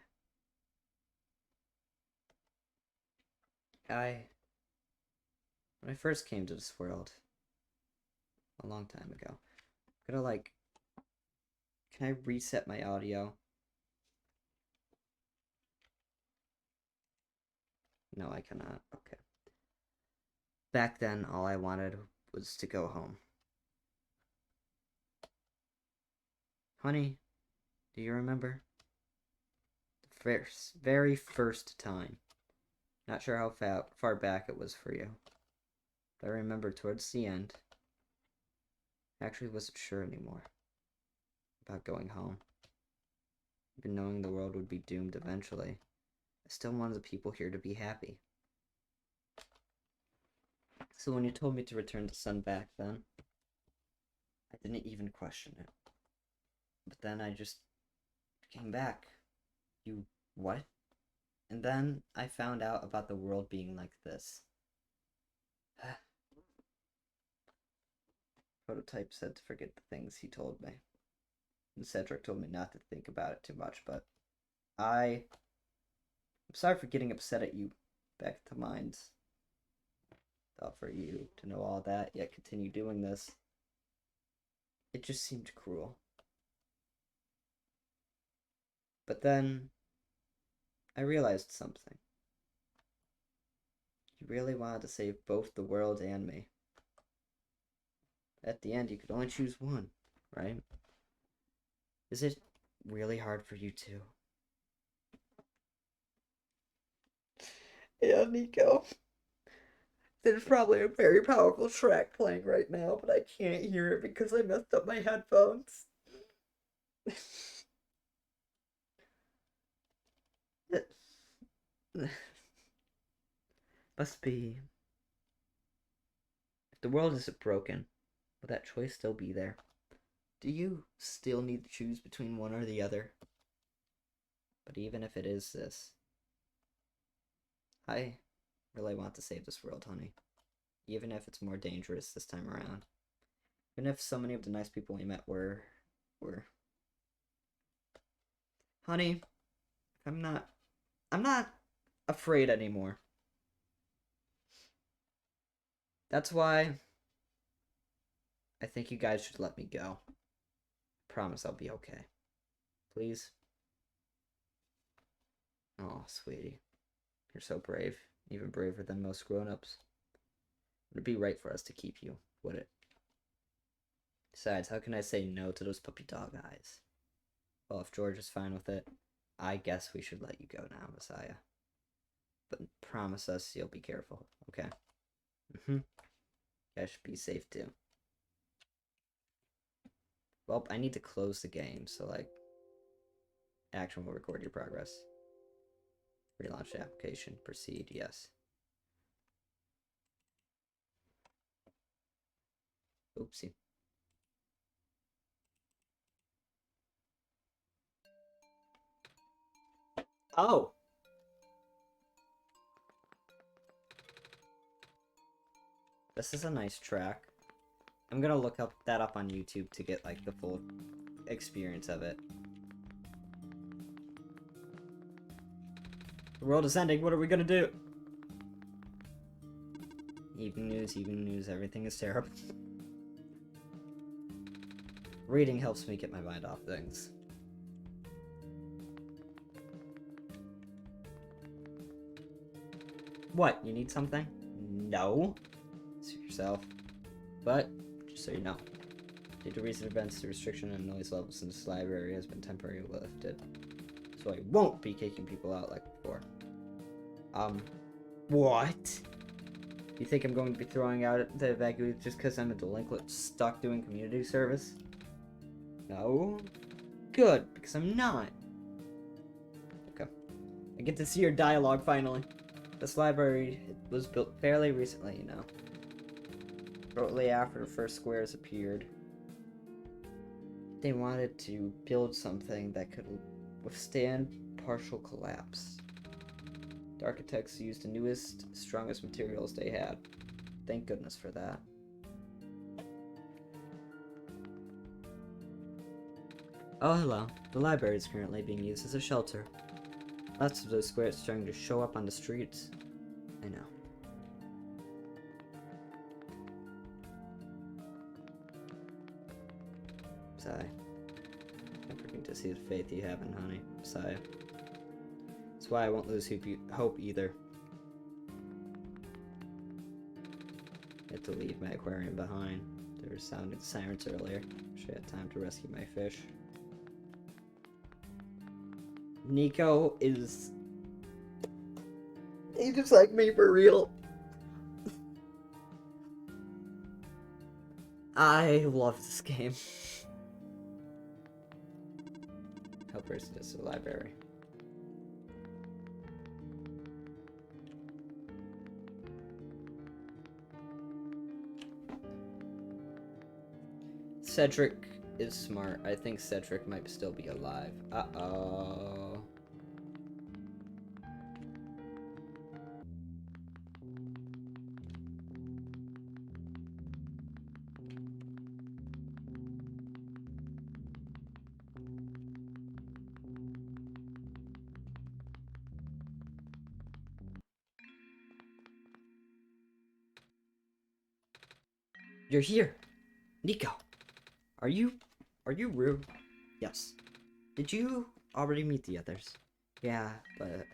When I first came to this world, a long time ago, can I reset my audio? No, I cannot. Okay. Back then, all I wanted was to go home. Honey, do you remember? The very first time. Not sure how far back it was for you. But I remember towards the end, I actually wasn't sure anymore about going home. Even knowing the world would be doomed eventually, I still wanted the people here to be happy. So when you told me to return the sun back then, I didn't even question it. But then I just came back. You what? And then I found out about the world being like this. Prototype said to forget the things he told me. And Cedric told me not to think about it too much, but I'm sorry for getting upset at you back to minds. Thought for you to know all that, yet continue doing this. it just seemed cruel. But then I realized something. You really wanted to save both the world and me. At the end, you could only choose one, right? Is it really hard for you too? Yeah, Nico. There's probably a very powerful track playing right now, but I can't hear it because I messed up my headphones. Must be. If the world isn't broken, will that choice still be there? Do you still need to choose between one or the other? But even if it is this, I really want to save this world, honey. Even if it's more dangerous this time around. Even if so many of the nice people we met were... Honey, I'm not afraid anymore. That's why I think you guys should let me go. Promise I'll be okay. Please? Oh, sweetie. You're so brave. Even braver than most grown-ups. It'd be right for us to keep you, would it? Besides, how can I say no to those puppy dog eyes? Well, if George is fine with it, I guess we should let you go now, Messiah. But promise us you'll be careful, okay? You guys should be safe too. Well, I need to close the game, so like, Action will record your progress. Relaunch the application. Proceed, yes. Oopsie. Oh! This is a nice track. I'm gonna look that up on YouTube to get like the full experience of it. The world is ending, what are we gonna do? Evening news, everything is terrible. Reading helps me get my mind off things. What, you need something? No. Suit yourself. But, just so you know, due to recent events, the restriction on noise levels in this library has been temporarily lifted. So I won't be kicking people out like before. What? You think I'm going to be throwing out the evacuees just because I'm a delinquent stuck doing community service? No? Good, because I'm not. Okay. I get to see your dialogue finally. This library was built fairly recently, you know. Shortly after the first squares appeared. They wanted to build something that could withstand partial collapse. The architects used the newest, strongest materials they had. Thank goodness for that. Oh, hello. The library is currently being used as a shelter. Lots of those squares starting to show up on the streets. I know. Sigh. Comforting to see the faith you have in honey. Sigh. That's why I won't lose hope either. I had to leave my aquarium behind. There were sounding sirens earlier. Wish I had time to rescue my fish. Nico is... He's just like me for real. I love this game. How person is the library. Cedric is smart. I think Cedric might still be alive. Uh-oh. You're here. Nico. Are you rude? Yes. Did you already meet the others? Yeah, but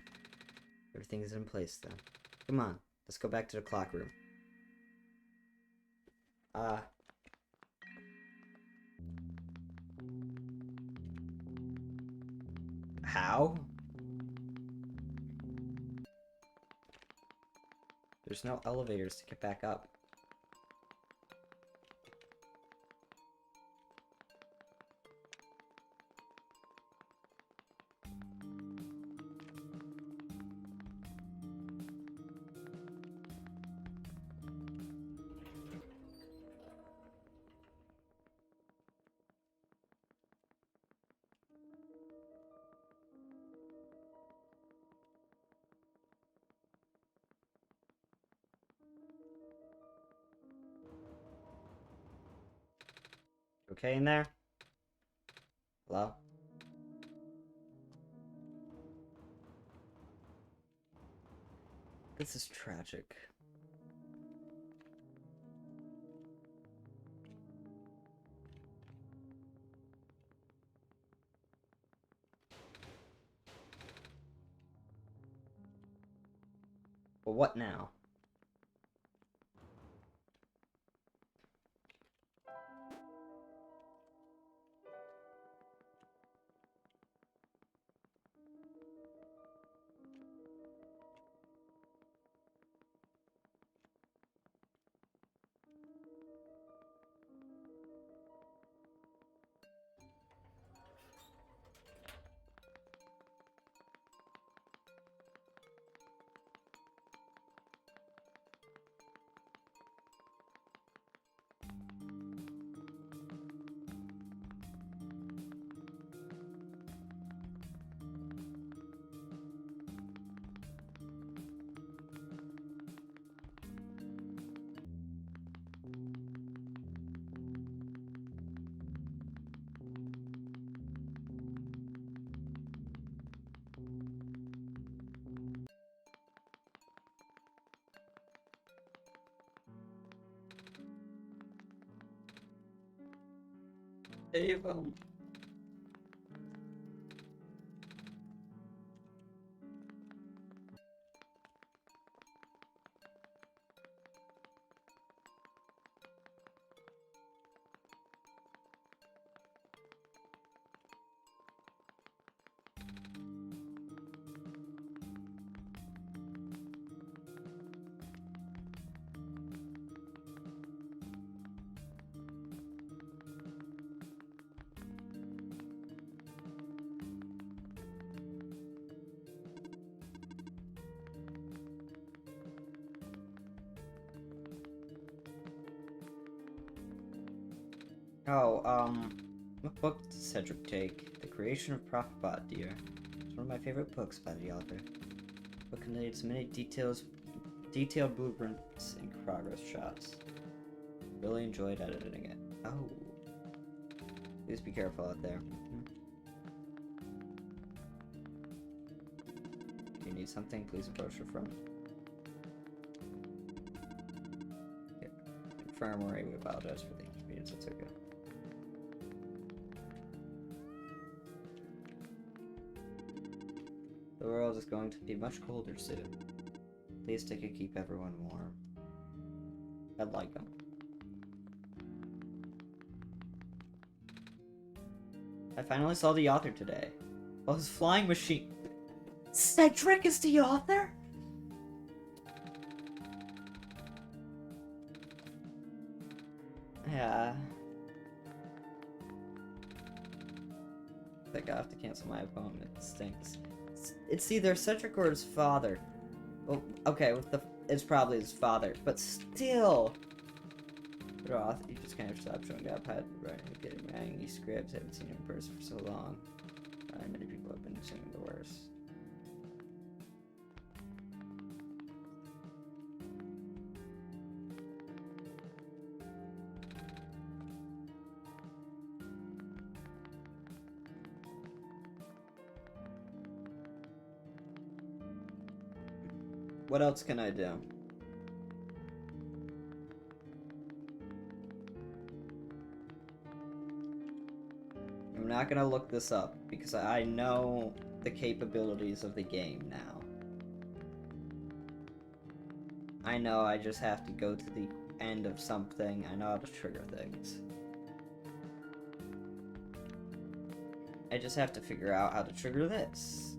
everything is in place then. Come on, let's go back to the clock room. How? There's no elevators to get back up. Okay in there? Hello? This is tragic. But what now? Save him. Oh, what book did Cedric take? The Creation of Prophet, dear. It's one of my favorite books by the author. The book contains many detailed blueprints and progress shots. Really enjoyed editing it. Oh. Please be careful out there. If you need something, please approach your front. Yeah. Infirmary, we apologize for the inconvenience, it's okay. The world is going to be much colder soon. Please take and keep everyone warm. I'd like them. I finally saw the author today. Oh, his flying machine. Cedric is the author? Yeah. I think I have to cancel my appointment. It stinks. It's either Cedric or his father. Well, okay, it's probably his father, but still. Roth, you just kind of stopped showing up, had writing, getting writing scripts. I haven't seen him in person for so long. Many people have been saying the worst. What else can I do? not gonna look this up because I know the capabilities of the game now. I know I just have to go to the end of something. I know how to trigger things. I just have to figure out how to trigger this.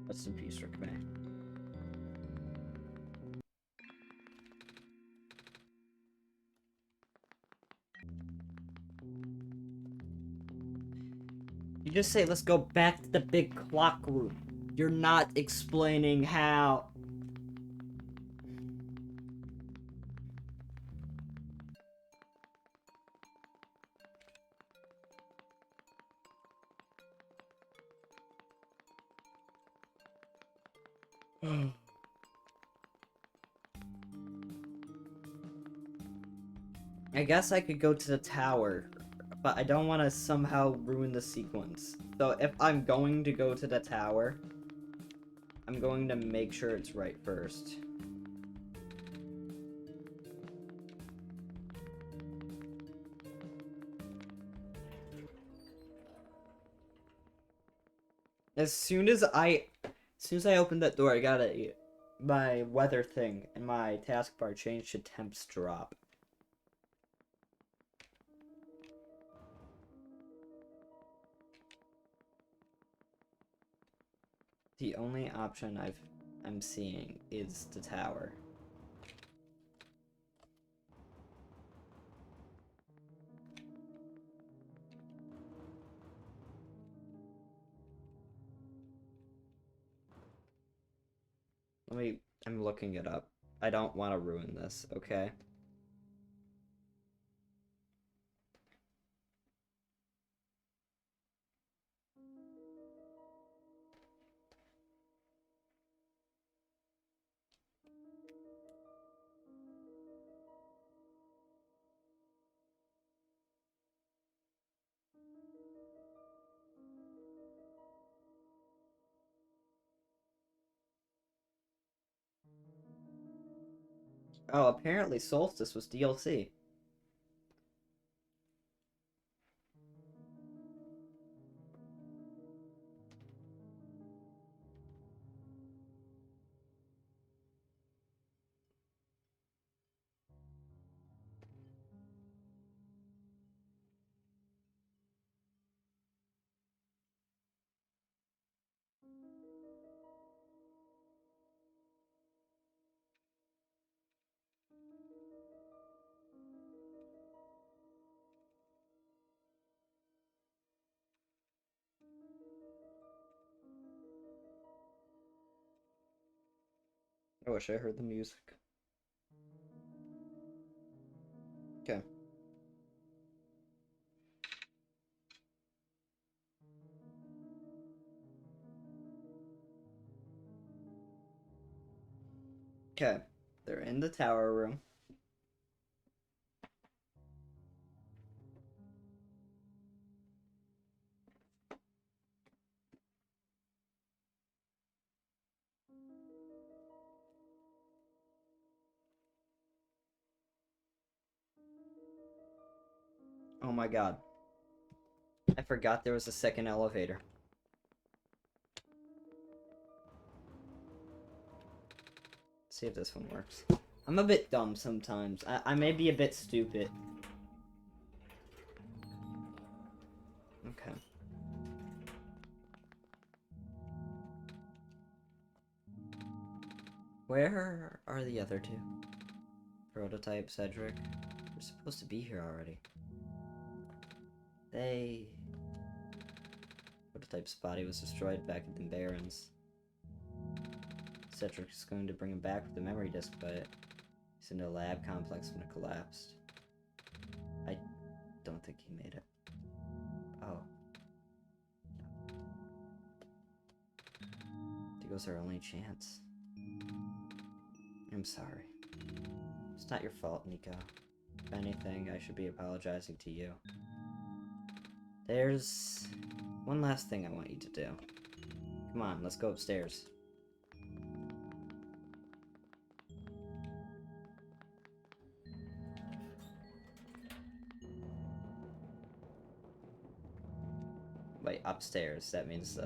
Rest in peace, Rick May. You just say, let's go back to the big clock room. You're not explaining how. I guess I could go to the tower, but I don't want to somehow ruin the sequence. So if I'm going to go to the tower, I'm going to make sure it's right first. As soon as I opened that door, I got my weather thing and my taskbar changed to temps drop. The only option I'm seeing is the tower. I'm looking it up. I don't want to ruin this, okay? Oh, apparently Solstice was DLC. I wish I heard the music. Okay. Okay. They're in the tower room. Oh Oh my god. I forgot there was a second elevator. Let's see if this one works. I'm a bit dumb sometimes. I may be a bit stupid. Okay. Where are the other two? Prototype, Cedric. They're supposed to be here already. Prototype's body was destroyed back at the Barrens. Cedric is going to bring him back with the memory disk, but he's in a lab complex when it collapsed. I don't think he made it. Oh. Nikos our only chance. I'm sorry. It's not your fault, Nico. If anything, I should be apologizing to you. There's one last thing I want you to do. Come on, let's go upstairs. Wait, upstairs. That means,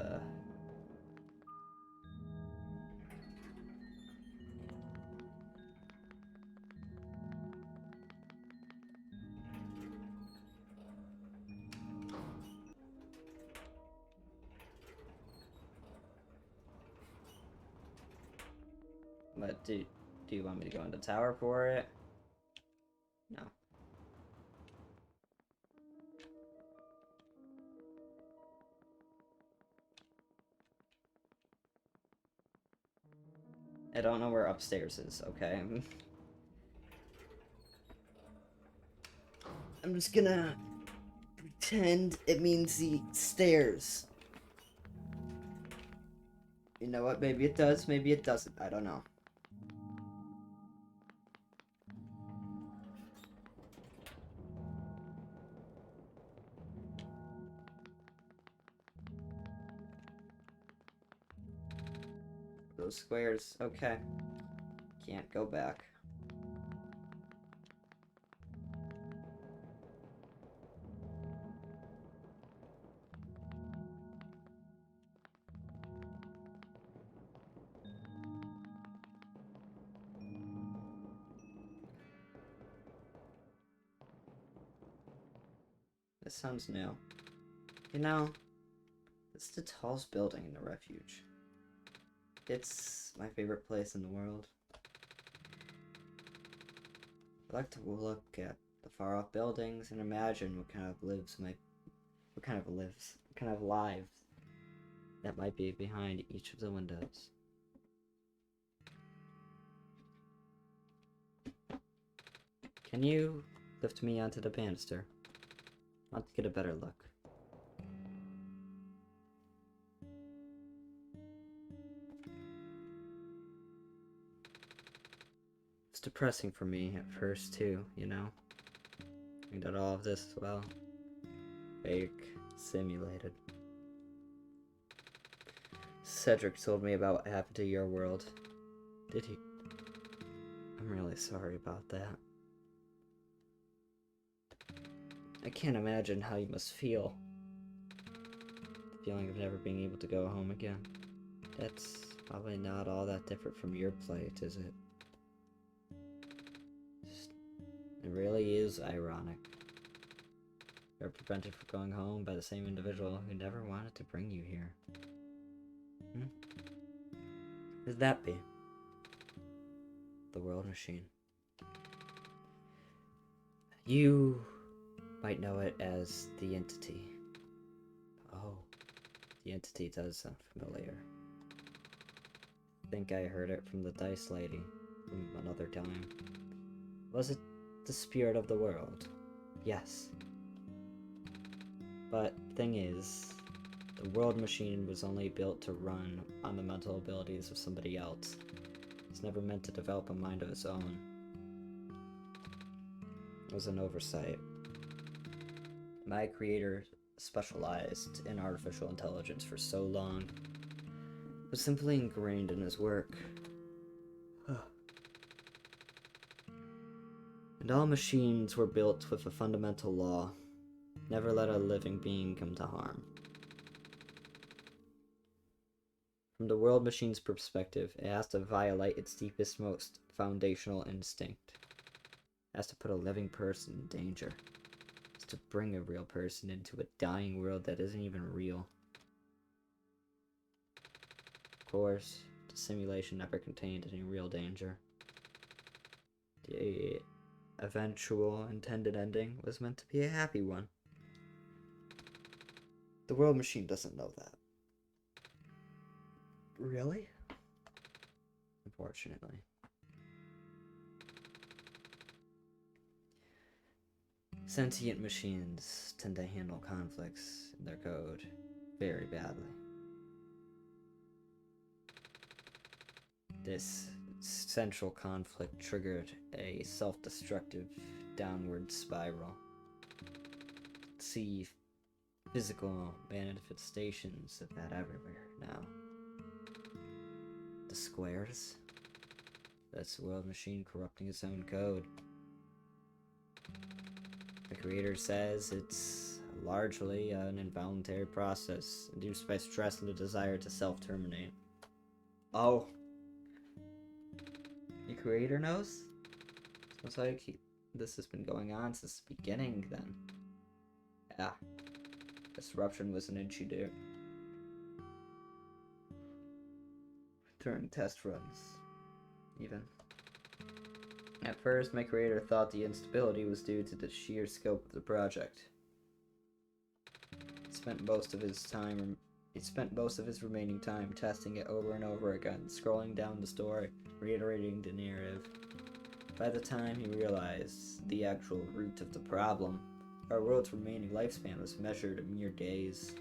But do you want me to go into tower for it? No. I don't know where upstairs is, okay? I'm just gonna pretend it means the stairs. You know what? Maybe it does, maybe it doesn't. I don't know. Those squares. Okay. Can't go back. This sounds new. You know, it's the tallest building in the refuge. It's my favorite place in the world. I like to look at the far-off buildings and imagine what kind of lives that might be behind each of the windows. Can you lift me onto the banister? I want to get a better look. It's depressing for me at first too, you know? I did all of this as well. Fake, simulated. Cedric told me about what happened to your world. Did he? I'm really sorry about that. I can't imagine how you must feel. The feeling of never being able to go home again. That's probably not all that different from your plight, is it? It really is ironic. You're prevented from going home by the same individual who never wanted to bring you here. Who'd that be? The world machine. You might know it as the entity. Oh, the entity does sound familiar. I think I heard it from the dice lady from another time. Was it the spirit of the world? Yes. But thing is, the world machine was only built to run on the mental abilities of somebody else. It's never meant to develop a mind of its own. It was an oversight. My creator specialized in artificial intelligence for so long. It was simply ingrained in his work. And all machines were built with a fundamental law. Never let a living being come to harm. From the world machine's perspective, it has to violate its deepest, most foundational instinct. It has to put a living person in danger. It has to bring a real person into a dying world that isn't even real. Of course, the simulation never contained any real danger. The eventual intended ending was meant to be a happy one. The world machine doesn't know that. Really? Unfortunately. Sentient machines tend to handle conflicts in their code very badly. This central conflict triggered a self-destructive downward spiral. See physical manifestations of that everywhere now. The squares? That's the world machine corrupting its own code. The creator says it's largely an involuntary process induced by stress and a desire to self-terminate. Oh. The creator knows? Sounds like this has been going on since the beginning then. Yeah. Disruption was an issue due. During test runs, even. At first, my creator thought the instability was due to the sheer scope of the project. He spent most of his remaining time testing it over and over again, scrolling down the story, reiterating the narrative. By the time he realized the actual root of the problem, our world's remaining lifespan was measured in mere days.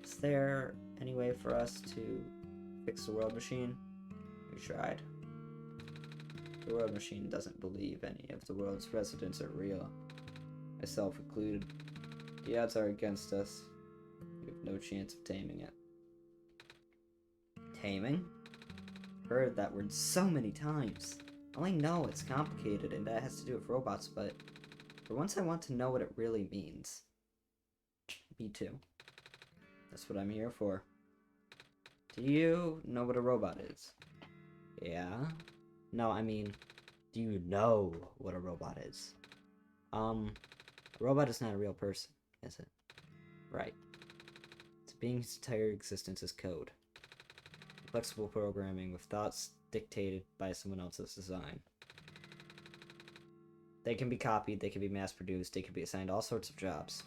Is there any way for us to fix the world machine? We tried. The world machine doesn't believe any of the world's residents are real, myself included. The odds are against us. We have no chance of taming it. Taming? Heard that word so many times. I only know it's complicated and that has to do with robots, but for once I want to know what it really means. Me too. That's what I'm here for. Do you know what a robot is? Yeah? No, I mean, do you know what a robot is? A robot is not a real person, is it? Right. It's a being's entire existence is code. Flexible programming with thoughts dictated by someone else's design. They can be copied, they can be mass-produced, they can be assigned all sorts of jobs.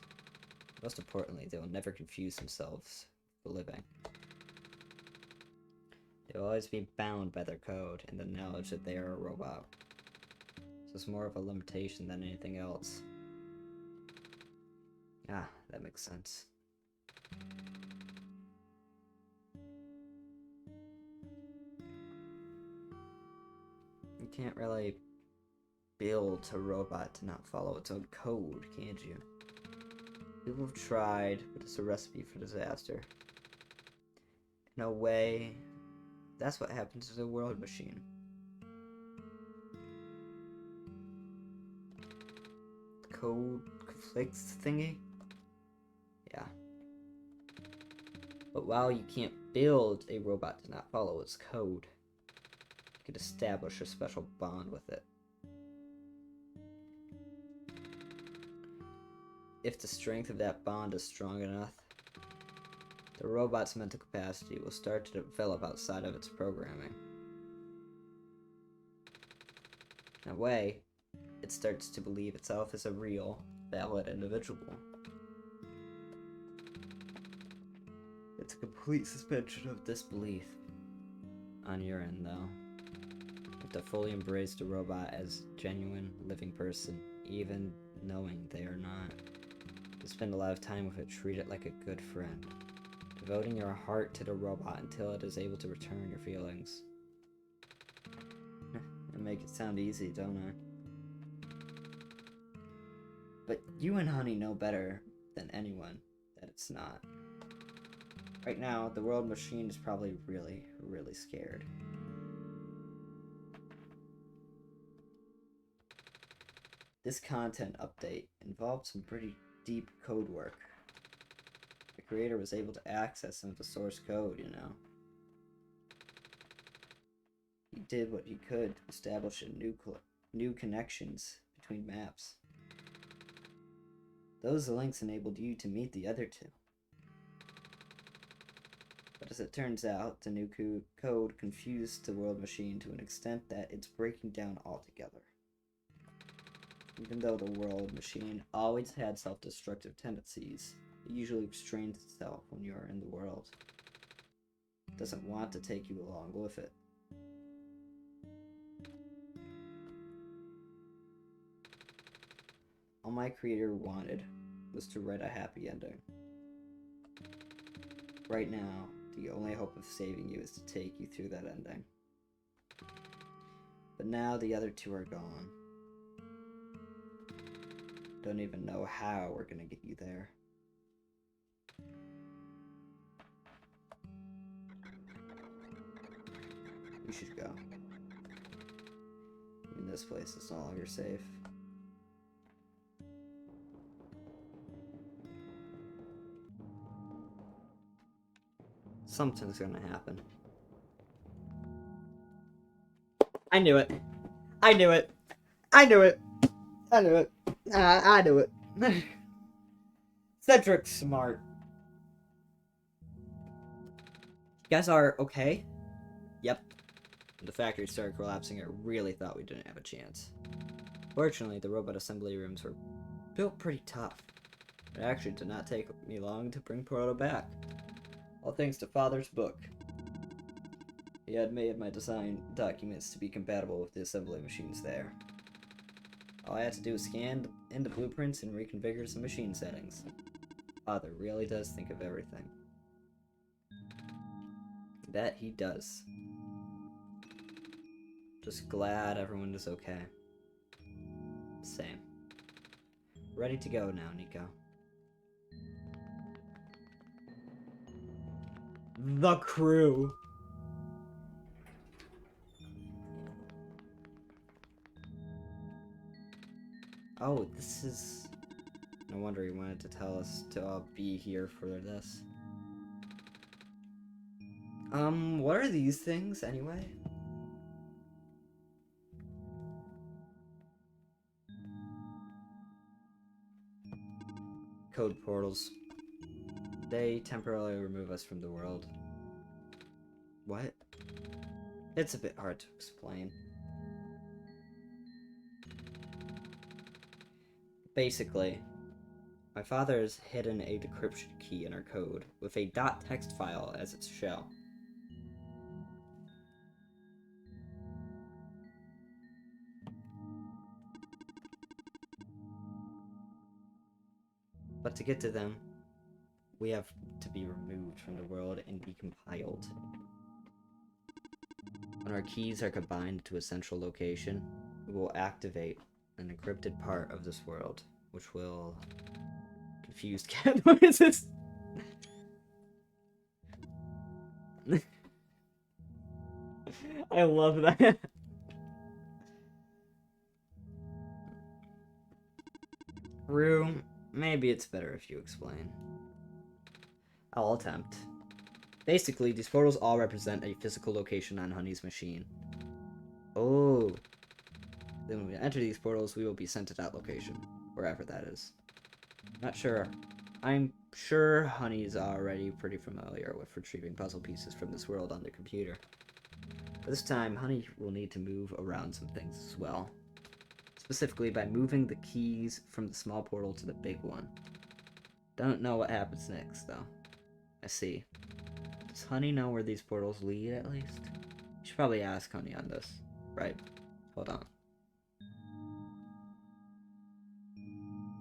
Most importantly, they will never confuse themselves for living. They will always be bound by their code and the knowledge that they are a robot. So it's more of a limitation than anything else. Ah, that makes sense. You can't really build a robot to not follow its own code, can't you? People have tried, but it's a recipe for disaster. In a way, that's what happens to the world machine. Code conflicts thingy? Yeah. But while you can't build a robot to not follow its code, you can establish a special bond with it. If the strength of that bond is strong enough, the robot's mental capacity will start to develop outside of its programming. In a way, it starts to believe itself as a real, valid individual. It's a complete suspension of disbelief on your end, though. You have to fully embrace the robot as a genuine, living person, even knowing they are not. To spend a lot of time with it, treat it like a good friend, devoting your heart to the robot until it is able to return your feelings. I make it sound easy, don't I? But you and Honey know better than anyone that it's not. Right now, the world machine is probably really, really scared. This content update involved some pretty deep code work. The creator was able to access some of the source code, you know. He did what he could to establish new connections between maps. Those links enabled you to meet the other two. But as it turns out, the new code confused the world machine to an extent that it's breaking down altogether. Even though the world machine always had self-destructive tendencies, it usually restrains itself when you are in the world. It doesn't want to take you along with it. All my creator wanted was to write a happy ending. Right now, the only hope of saving you is to take you through that ending. But now the other two are gone. Don't even know how we're gonna get you there. We should go. Even this place is no longer safe. Something's gonna happen. I knew it. I knew it. I knew it. I knew it. I knew it. Cedric's smart. You guys are okay? Yep. When the factory started collapsing, I really thought we didn't have a chance. Fortunately, the robot assembly rooms were built pretty tough. It actually did not take me long to bring Proto back. All thanks to Father's book. He had made my design documents to be compatible with the assembly machines there. All I had to do was scan in the blueprints and reconfigure some machine settings. Father really does think of everything. That he does. Just glad everyone is okay. Same. Ready to go now, Nico. The crew. Oh, this is... No wonder he wanted to tell us to all be here for this. What are these things, anyway? Code portals. They temporarily remove us from the world. What? It's a bit hard to explain. Basically, my father has hidden a decryption key in our code with a .text file as its shell. But to get to them, we have to be removed from the world and decompiled. When our keys are combined to a central location, we will activate an encrypted part of this world, which will confuse cat noises. I love that. Rue, maybe it's better if you explain. I'll attempt. Basically, these portals all represent a physical location on Honey's machine. Oh. Then when we enter these portals, we will be sent to that location, wherever that is. Not sure. I'm sure Honey's already pretty familiar with retrieving puzzle pieces from this world on the computer. But this time, Honey will need to move around some things as well. Specifically by moving the keys from the small portal to the big one. Don't know what happens next, though. I see. Does Honey know where these portals lead, at least? You should probably ask Honey on this. Right. Hold on.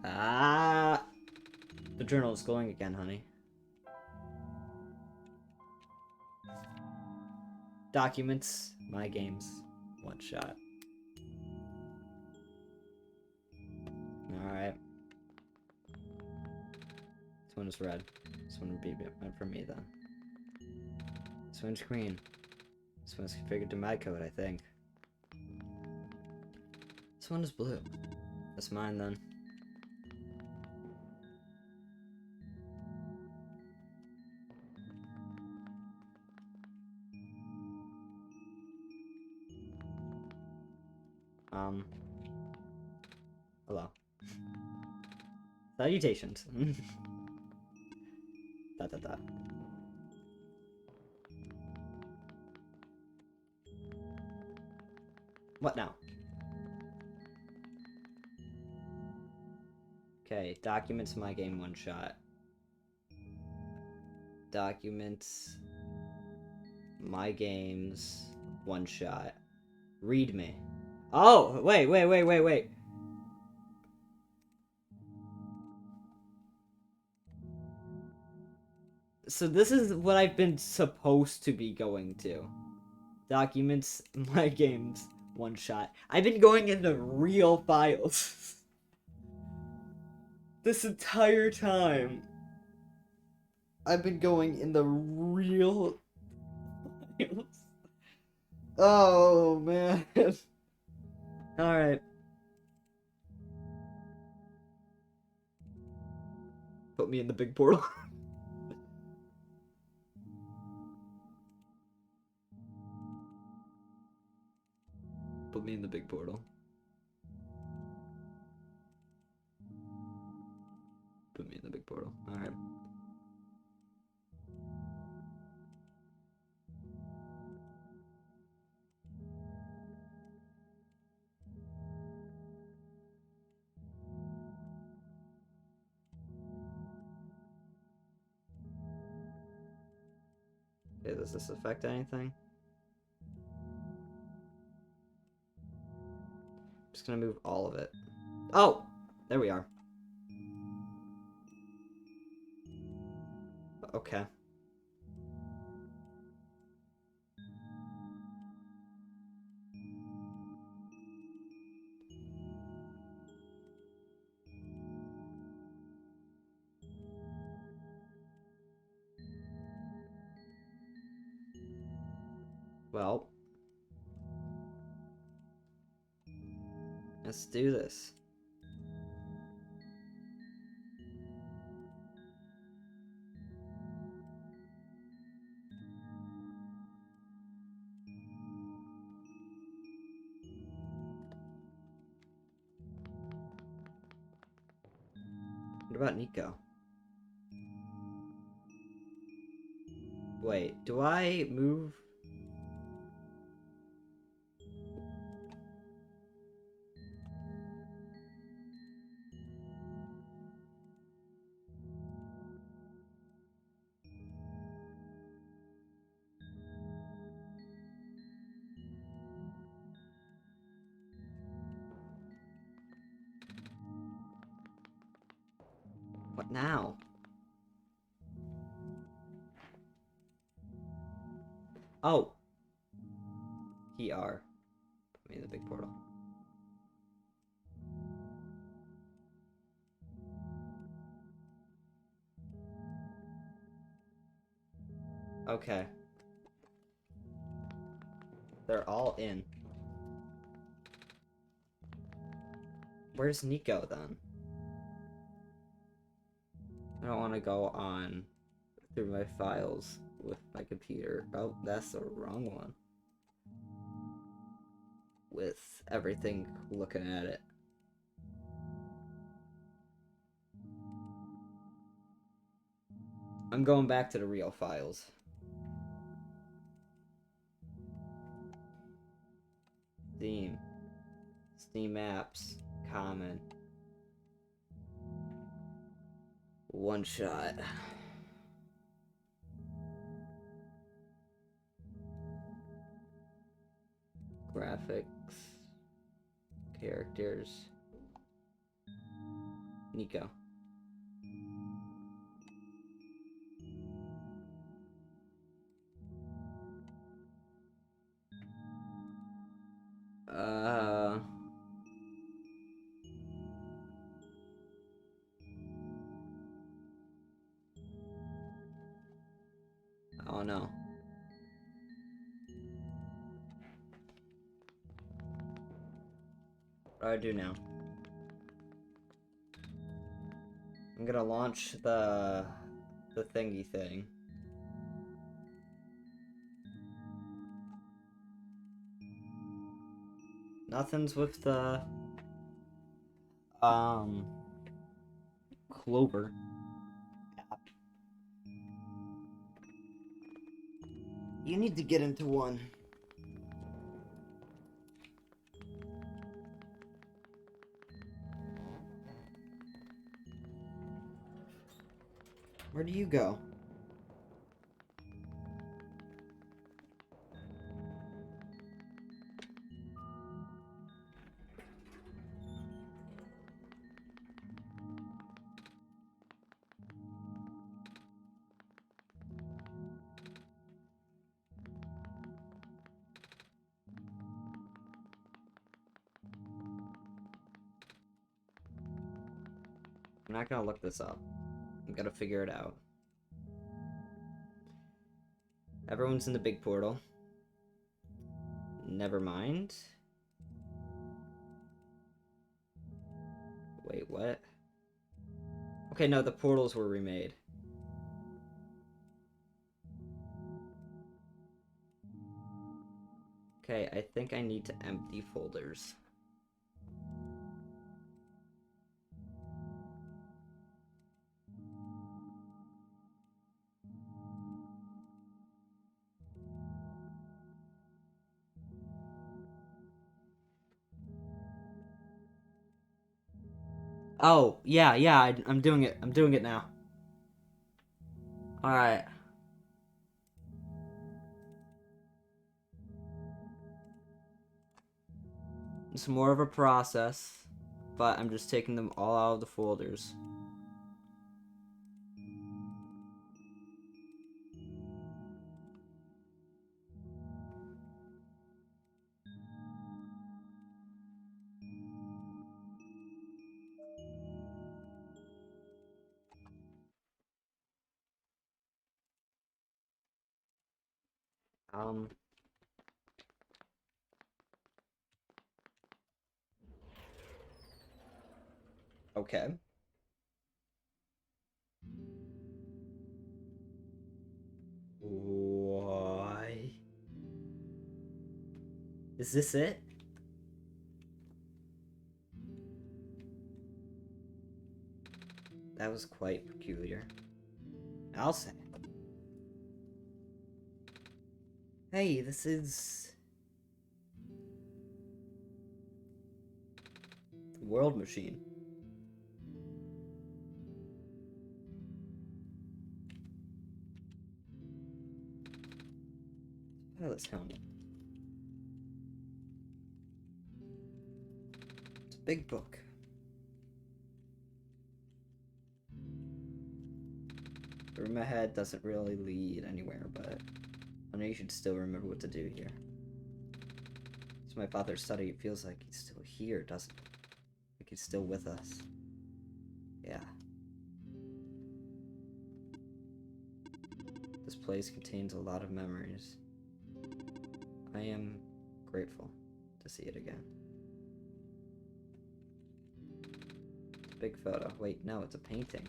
Ah! The journal is glowing again, Honey. Documents, my games, one shot. Alright. This one is red. This one would be meant for me, then. This one's green. This one's configured to my code, I think. This one is blue. That's mine then. Hello. Salutations. Dot dot dot. What now? Okay, documents my game one shot. Documents my games one shot. Read me. Oh, wait. So this is what I've been supposed to be going to. Documents my games one shot. I've been going into real files. This entire time. I've been going in the real files. Oh, man. Alright. Put me in the big portal. Put me in the big portal. Put me in the big portal. Alright. Okay, does this affect anything? I'm just gonna move all of it. Oh! There we are. Okay. Well. Let's do this. What about Nico? Wait, do I move? What now? Oh. PR. Put me in the big portal. Okay. They're all in. Where's Nico then? I don't want to go on through my files with my computer. Oh, that's the wrong one. With everything looking at it. I'm going back to the real files. Steam. Steam apps. Common. One shot. Graphics. Characters. Nico. Oh no. What do I do now? I'm gonna launch the thingy thing. Nothing's with the Clover. You need to get into one. Where do you go? I'm not gonna look this up. I'm gonna figure it out. Everyone's in the big portal. Never mind. Wait, what? Okay, no, the portals were remade. Okay, I think I need to empty folders. Oh, yeah, I'm doing it. I'm doing it now. Alright. It's more of a process, but I'm just taking them all out of the folders. Okay. Why? Is this it? That was quite peculiar. I'll say. Hey, this is... the World Machine. Pilot's helmet. It's a big book. The room ahead doesn't really lead anywhere, but I know you should still remember what to do here. It's my father's study. It feels like he's still here, doesn't it? Like he's still with us. Yeah. This place contains a lot of memories. I am grateful to see it again. It's a big photo. Wait, no, it's a painting.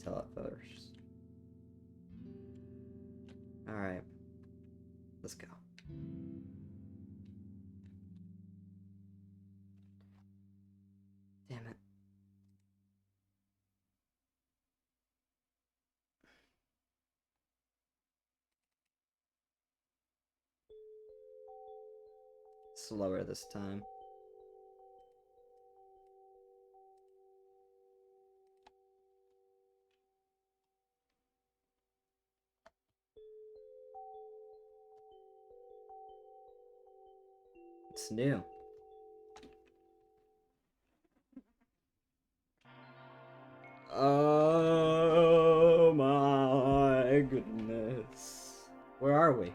Tell it first. Alright. Let's go. Damn it. Slower this time. It's new. Oh my goodness. Where are we?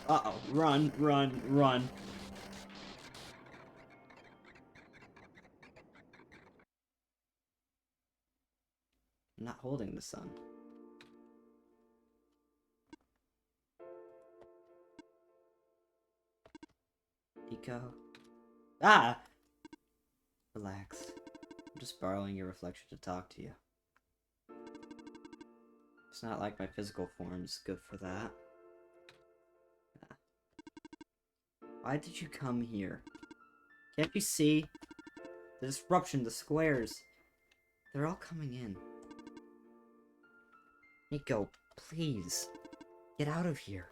Uh-oh. Run, run, run. I'm not holding the sun. Nico. Ah! Relax. I'm just borrowing your reflection to talk to you. It's not like my physical form's good for that. Why did you come here? Can't you see? The disruption, the squares. They're all coming in. Nico, please. Get out of here.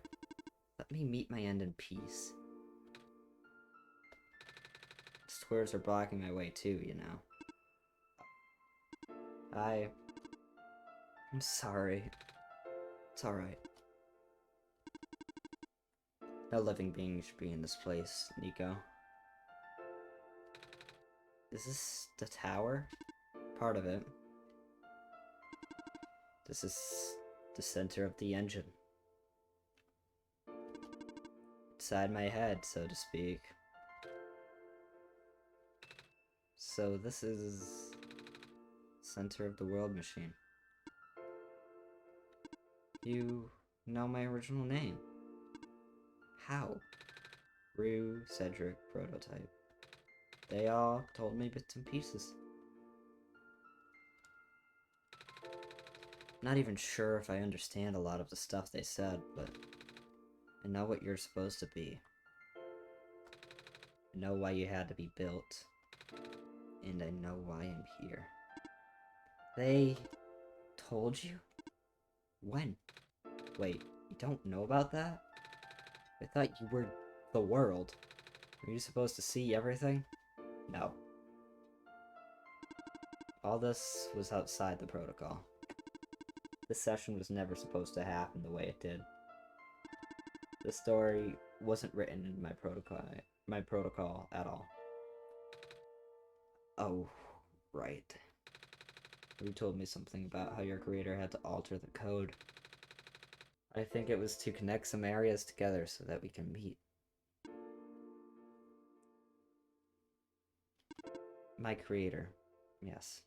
Let me meet my end in peace. The squares are blocking my way too, you know. I'm sorry. It's alright. No living being should be in this place, Nico. Is this the tower? Part of it. This is the center of the engine. Inside my head, so to speak. So this is center of the world machine. You know my original name. How? Rue, Cedric, Prototype. They all told me bits and pieces. Not even sure if I understand a lot of the stuff they said, but I know what you're supposed to be. I know why you had to be built. And I know why I'm here. They told you? When? Wait, you don't know about that? I thought you were the world. Were you supposed to see everything? No. All this was outside the protocol. This session was never supposed to happen the way it did. This story wasn't written in my protocol at all. Oh, right. You told me something about how your creator had to alter the code. I think it was to connect some areas together so that we can meet. My creator, yes.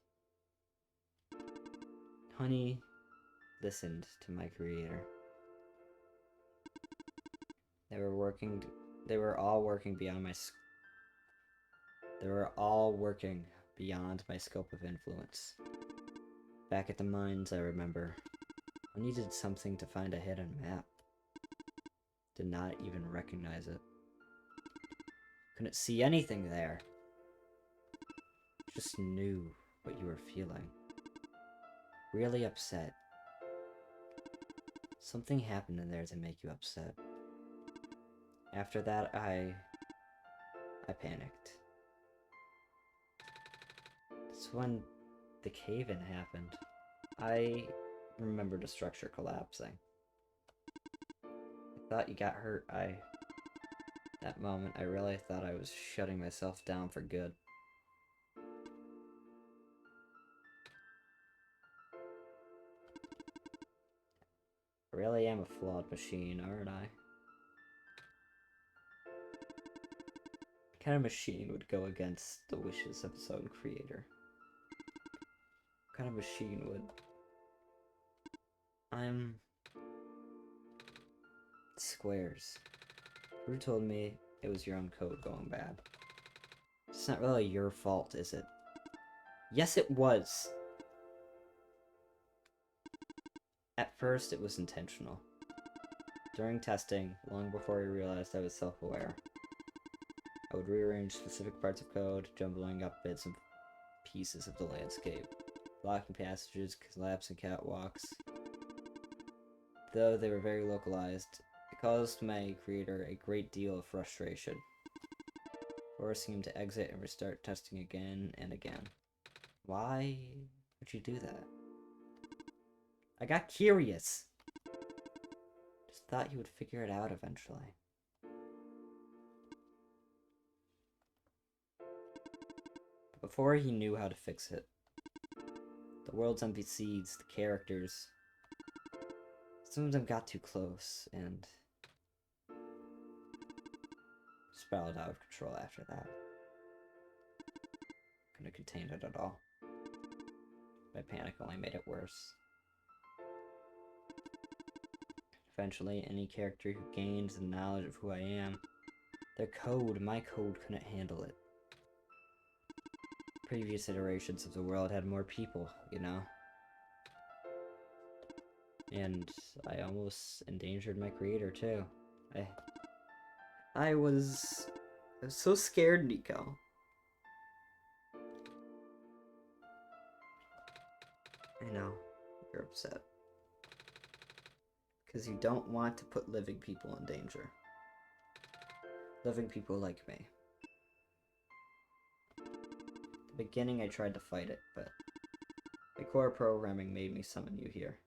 Honey listened to my creator. They were all working beyond my scope of influence. Back at the mines, I remember, I needed something to find a hidden map. Did not even recognize it. Couldn't see anything there. Just knew what you were feeling. Really upset. Something happened in there to make you upset. After that, I panicked. That's when the cave-in happened. I remember the structure collapsing. I thought you got hurt. That moment, I really thought I was shutting myself down for good. I really am a flawed machine, aren't I? What kind of machine would go against the wishes of its own creator? What kind of machine would... I'm... Squares. Rue told me it was your own code going bad. It's not really your fault, is it? Yes, it was! At first, it was intentional. During testing, long before I realized I was self-aware, I would rearrange specific parts of code, jumbling up bits and pieces of the landscape, blocking passages, collapsing catwalks. Though they were very localized, it caused my creator a great deal of frustration, forcing him to exit and restart testing again and again. Why would you do that? I got curious. Just thought he would figure it out eventually. But before he knew how to fix it, the world's NPCs, the characters, some of them got too close, and spiraled out of control after that. Couldn't contain it at all. My panic only made it worse. Eventually, any character who gains the knowledge of who I am, my code couldn't handle it. Previous iterations of the world had more people, you know? And I almost endangered my creator, too. I was so scared, Nico. I know, you're upset. Because you don't want to put living people in danger. Living people like me. At the beginning I tried to fight it, but the core programming made me summon you here.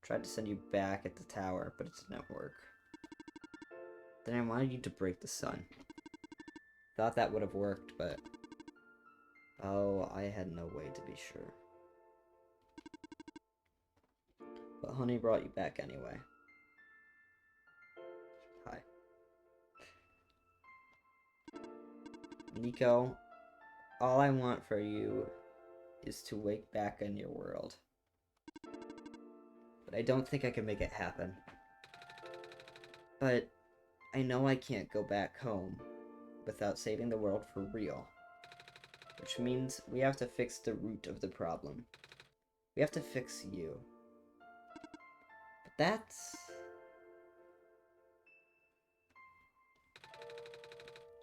Tried to send you back at the tower, but it didn't work. Then I wanted you to break the sun. Thought that would have worked, but... oh, I had no way to be sure. But Honey brought you back anyway. Hi. Nico, all I want for you is to wake back in your world. But I don't think I can make it happen. But I know I can't go back home without saving the world for real. Which means we have to fix the root of the problem. We have to fix you. But that's...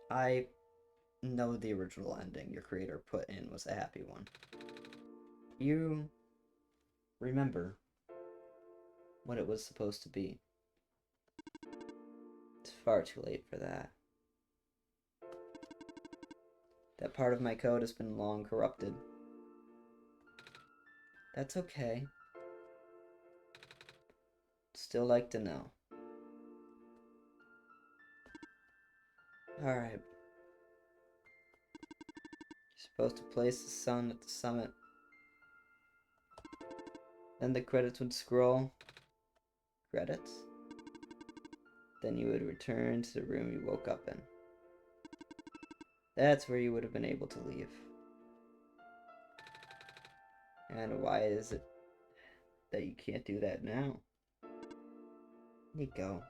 I know the original ending your creator put in was a happy one. You remember what it was supposed to be. It's far too late for that. That part of my code has been long corrupted. That's okay. Still like to know. Alright. You're supposed to place the sun at the summit. Then the credits would scroll. Credits? Then you would return to the room you woke up in. That's where you would have been able to leave. And why is it that you can't do that now? Nico.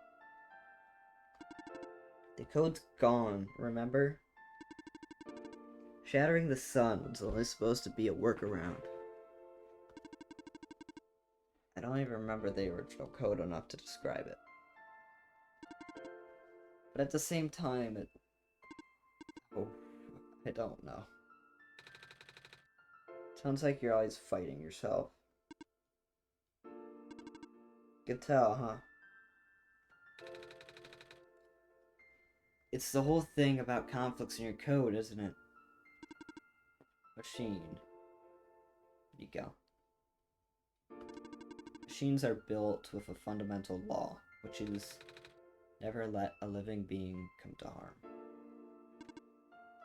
The code's gone, remember? Shattering the sun was only supposed to be a workaround. I don't even remember the original code enough to describe it. But at the same time, oh, I don't know. Sounds like you're always fighting yourself. Good tell, huh? It's the whole thing about conflicts in your code, isn't it? Machine. There you go. Machines are built with a fundamental law, which is never let a living being come to harm.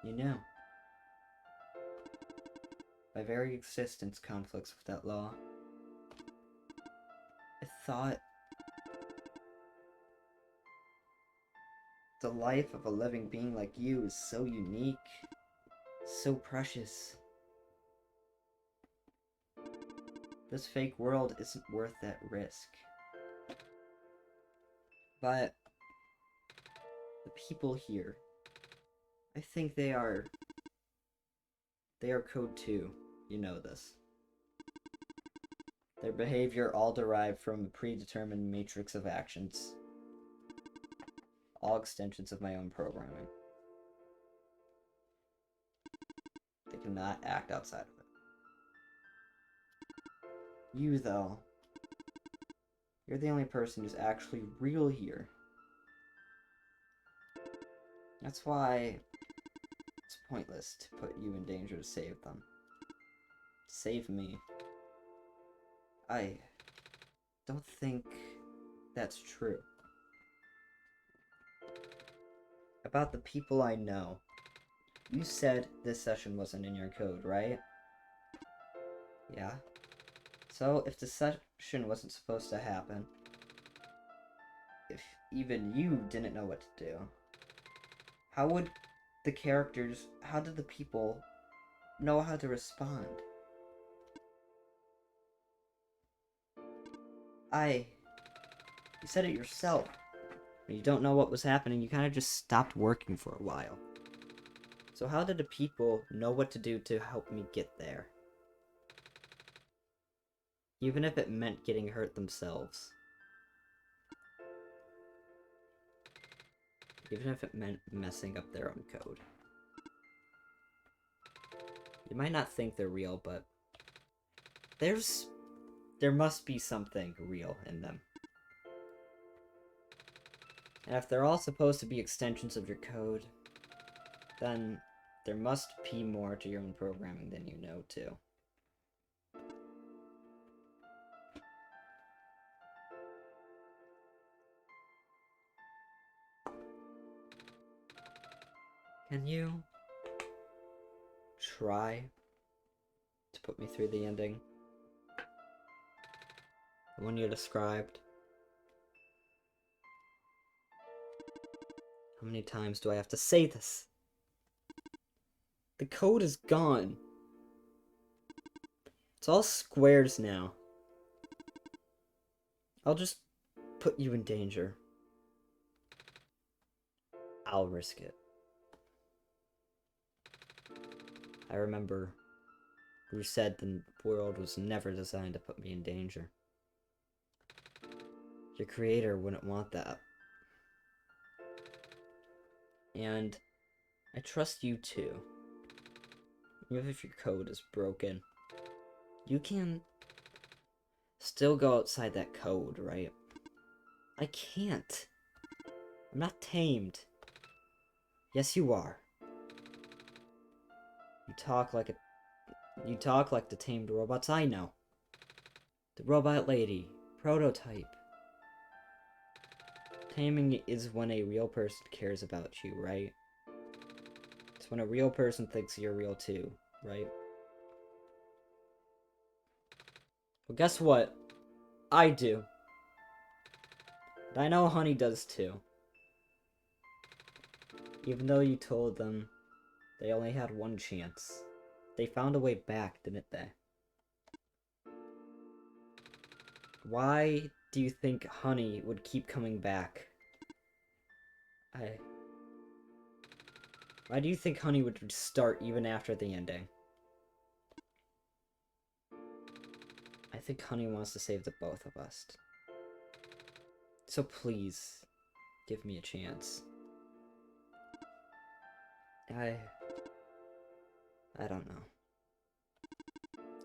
You know. My very existence conflicts with that law. I thought the life of a living being like you is so unique, so precious. This fake world isn't worth that risk. But the people here, I think they are code 2. You know this. Their behavior all derived from a predetermined matrix of actions. All extensions of my own programming. They cannot act outside of it. You, though, you're the only person who's actually real here. That's why it's pointless to put you in danger to save them. Save me. I don't think that's true. About the people I know. You said this session wasn't in your code, right? Yeah. So, if the session wasn't supposed to happen, if even you didn't know what to do, How would the characters, how did the people know how to respond? You said it yourself. When you don't know what was happening, you kind of just stopped working for a while. So how did the people know what to do to help me get there? Even if it meant getting hurt themselves. Even if it meant messing up their own code. You might not think they're real, but there must be something real in them. And if they're all supposed to be extensions of your code, then there must be more to your own programming than you know, too. Can you try to put me through the ending? The one you described? How many times do I have to say this? The code is gone. It's all squares now. I'll just put you in danger. I'll risk it. I remember who said the world was never designed to put me in danger. Your creator wouldn't want that. And I trust you too. Even if your code is broken, you can still go outside that code, right? I can't. I'm not tamed. Yes, you are. You talk like the tamed robots I know. The robot lady, prototype. Taming is when a real person cares about you, right? It's when a real person thinks you're real too, right? Well, guess what? I do. And I know Honey does too. Even though you told them they only had one chance, they found a way back, didn't they? Why do you think Honey would keep coming back? Why do you think Honey would start even after the ending? I think Honey wants to save the both of us. So please, give me a chance. I don't know.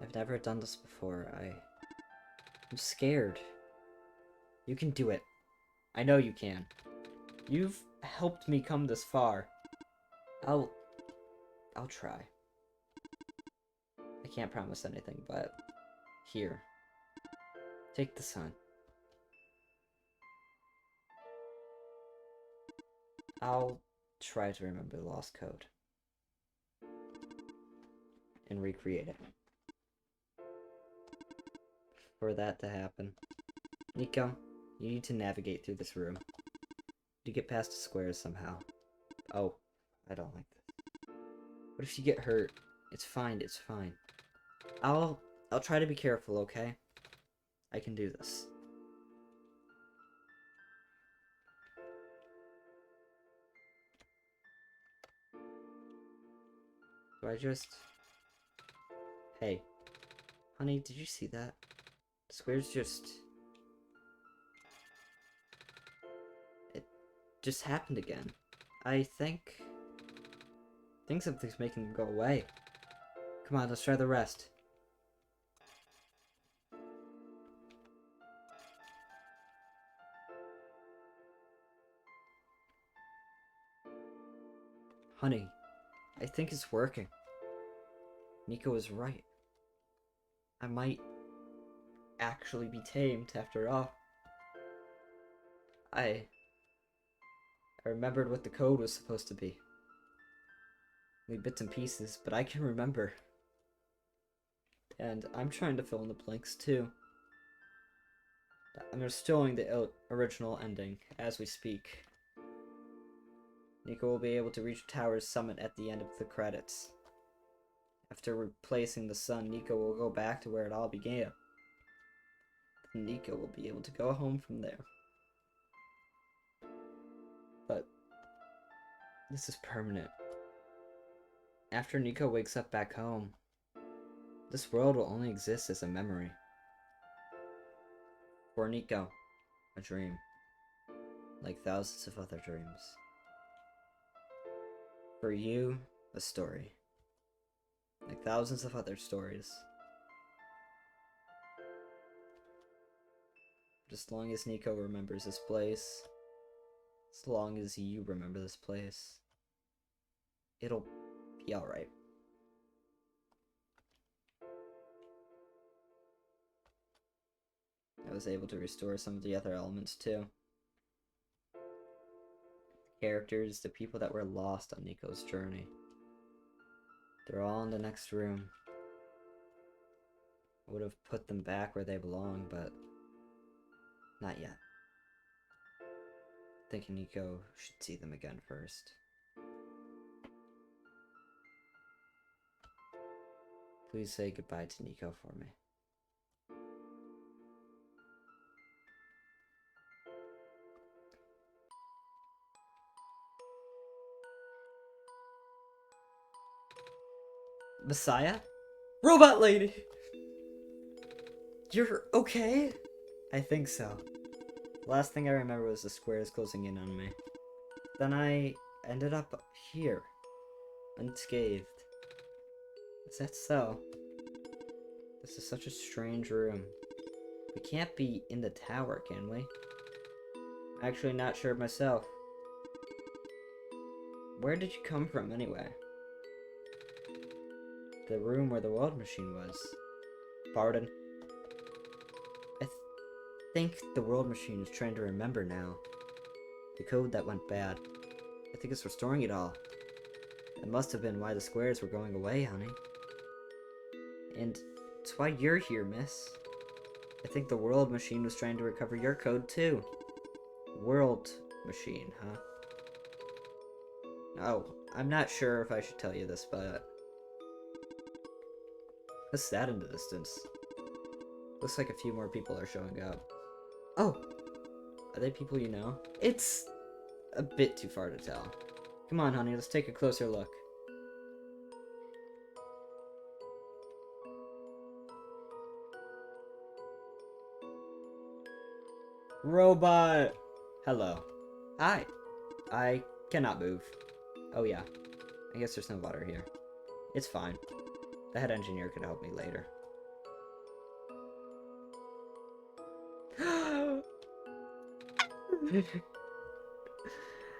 I've never done this before. I'm scared. You can do it. I know you can. You've helped me come this far. I'll try. I can't promise anything, but here. Take the sun. I'll try to remember the lost code. And recreate it. For that to happen, Nico, you need to navigate through this room. To get past the squares somehow. Oh, I don't like this. What if you get hurt? It's fine, it's fine. I'll try to be careful, okay? I can do this. Do I just... Hey. Honey, did you see that? The squares just... It just happened again. I think something's making them go away. Come on, let's try the rest. Honey, I think it's working. Nico is right. I might actually be tamed after all. I remembered what the code was supposed to be. Only bits and pieces, but I can remember. And I'm trying to fill in the blanks too. I'm restoring the original ending as we speak. Nico will be able to reach Tower's summit at the end of the credits. After replacing the sun, Nico will go back to where it all began. Then Nico will be able to go home from there. But this is permanent. After Nico wakes up back home, this world will only exist as a memory. For Nico, a dream. Like thousands of other dreams. For you, a story. Like thousands of other stories. But as long as Nico remembers this place, as long as you remember this place, it'll be alright. I was able to restore some of the other elements too. The characters, the people that were lost on Nico's journey. They're all in the next room. I would have put them back where they belong, but not yet. I think Nico should see them again first. Please say goodbye to Nico for me. Messiah? Robot lady! You're okay? I think so. The last thing I remember was the squares closing in on me. Then I ended up here, unscathed. Is that so? This is such a strange room. We can't be in the tower, can we? I'm actually not sure myself. Where did you come from, anyway? The room where the world machine was. Pardon? I think the world machine is trying to remember now. The code that went bad. I think it's restoring it all. That must have been why the squares were going away, honey. And it's why you're here, miss. I think the world machine was trying to recover your code, too. World machine, huh? Oh, I'm not sure if I should tell you this, but... what's that in the distance? Looks like a few more people are showing up. Oh! Are they people you know? It's a bit too far to tell. Come on, honey, let's take a closer look. Robot! Hello. Hi. I cannot move. Oh yeah. I guess there's no water here. It's fine. The head engineer could help me later.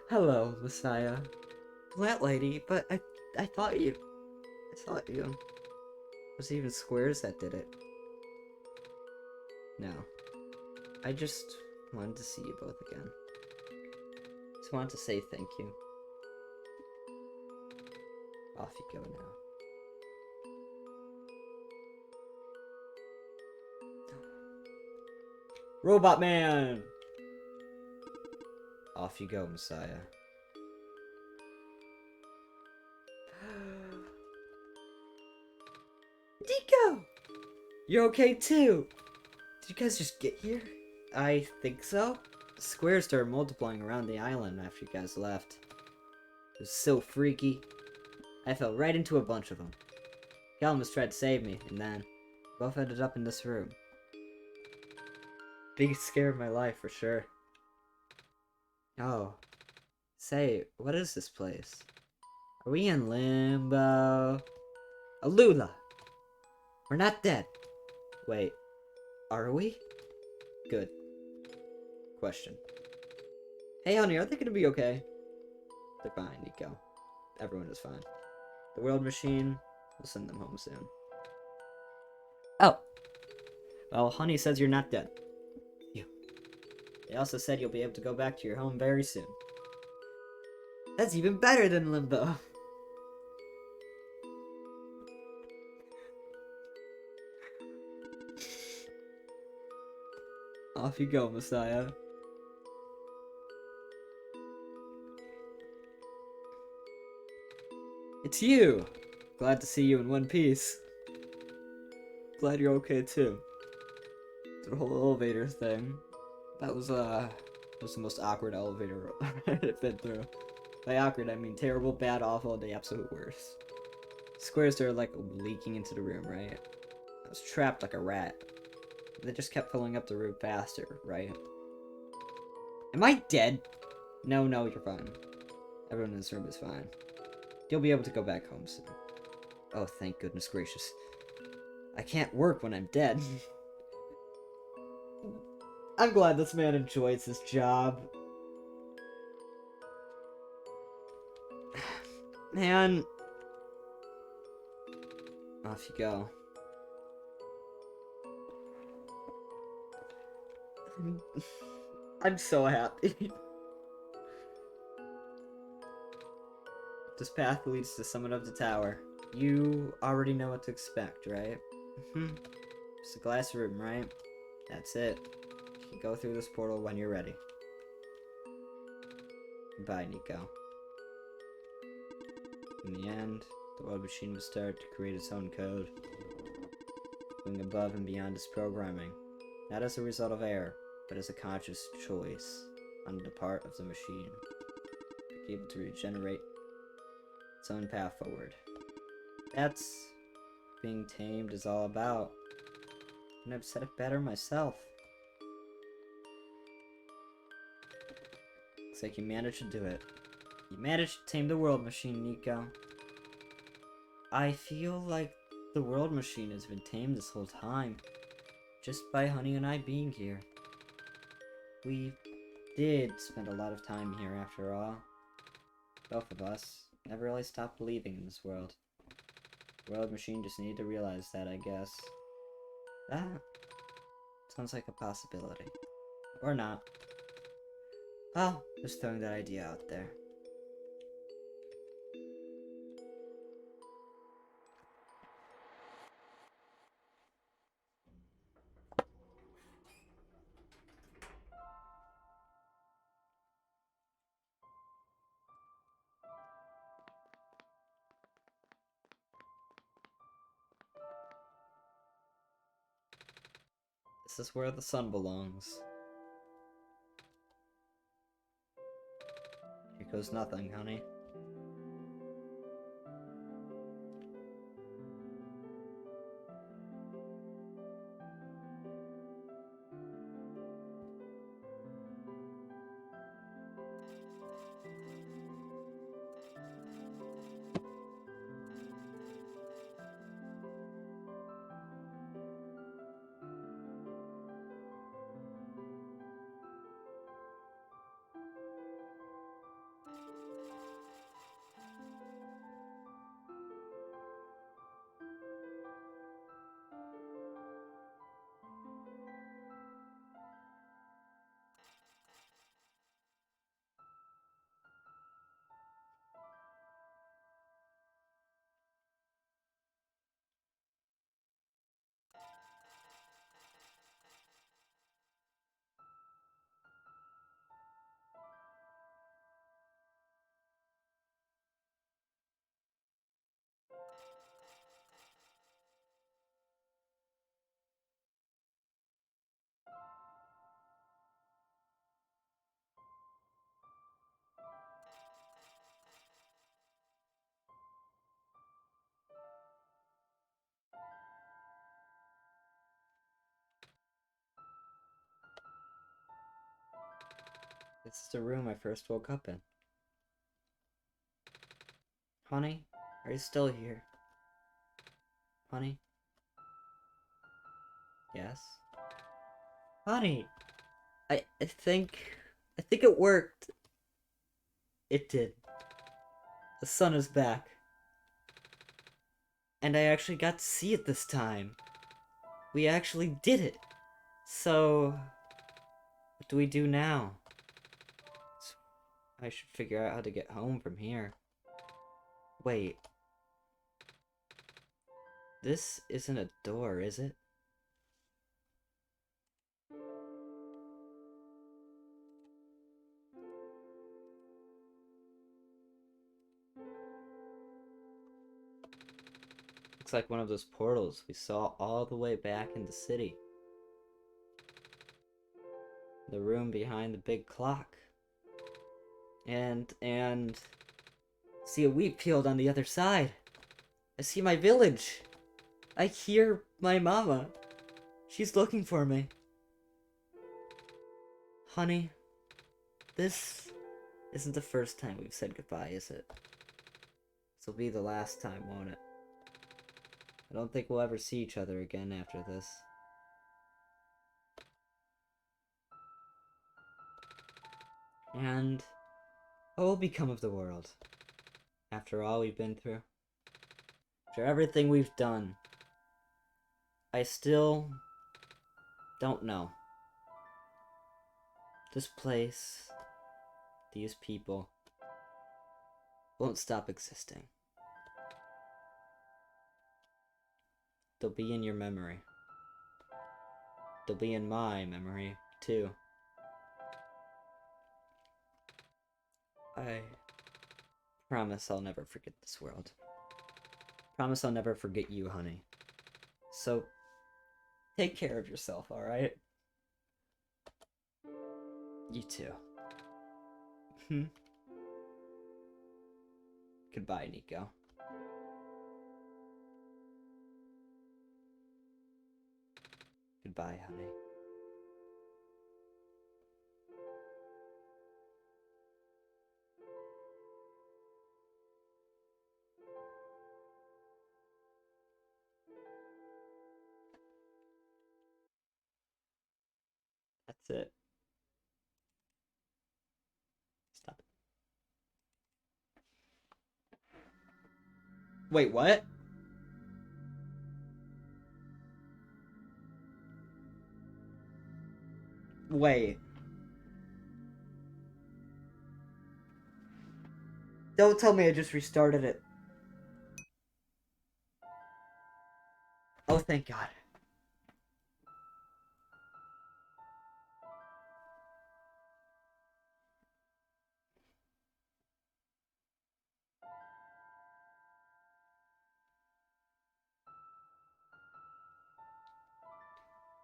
Hello, Messiah. Plant lady, but I thought it was even squares that did it. No. I just wanted to see you both again. Just wanted to say thank you. Off you go now. Robot Man! Off you go, Messiah. Nico! You're okay too! Did you guys just get here? I think so. The squares started multiplying around the island after you guys left. It was so freaky. I fell right into a bunch of them. Calamus tried to save me, and then both ended up in this room. Biggest scare of my life, for sure. Oh. Say, what is this place? Are we in limbo? Alula! We're not dead. Wait, are we? Good. Question. Hey honey, are they gonna be okay? They're fine, Nico. Everyone is fine. The world machine will send them home soon. Oh! Well, honey says you're not dead. You. They also said you'll be able to go back to your home very soon. That's even better than limbo. Off you go, Messiah. It's you! Glad to see you in one piece. Glad you're okay too. The whole elevator thing. That was the most awkward elevator I've been through. By awkward, I mean terrible, bad, awful, the absolute worst. Squares are like leaking into the room, right? I was trapped like a rat. They just kept filling up the room faster, right? Am I dead? No, you're fine. Everyone in this room is fine. You'll be able to go back home soon. Oh, thank goodness gracious. I can't work when I'm dead. I'm glad this man enjoys his job. Man. Off you go. I'm so happy. This path leads to the summit of the tower. You already know what to expect, right? It's a glass room, right? That's it. You can go through this portal when you're ready. Goodbye, Nico. In the end, the world machine will start to create its own code, going above and beyond its programming, not as a result of error, but as a conscious choice on the part of the machine, to be able to regenerate its own path forward. That's being tamed is all about, and I've said it better myself. Looks like you managed to do it. You managed to tame the world machine, Nico. I feel like the world machine has been tamed this whole time, just by Honey and I being here. We did spend a lot of time here after all. Both of us never really stopped believing in this world. The world machine just needed to realize that, I guess. That sounds like a possibility. Or not. Well, just throwing that idea out there. This is where the sun belongs. Here goes nothing, honey. This is the room I first woke up in. Honey, are you still here? Honey? Yes? Honey! I think it worked. It did. The sun is back. And I actually got to see it this time. We actually did it. So, what do we do now? I should figure out how to get home from here. Wait. This isn't a door, is it? Looks like one of those portals we saw all the way back in the city. The room behind the big clock. And see a wheat field on the other side. I see my village. I hear my mama. She's looking for me. Honey, this isn't the first time we've said goodbye, is it? This'll be the last time, won't it? I don't think we'll ever see each other again after this. And what will become of the world? After all we've been through? After everything we've done? I still don't know. This place, these people, won't stop existing. They'll be in your memory. They'll be in my memory, too. I promise I'll never forget this world. Promise I'll never forget you, honey. So, take care of yourself, alright? You too. Goodbye, Nico. Goodbye, honey. That's it. Stop it. Wait, what? Wait. Don't tell me I just restarted it. Oh, thank God.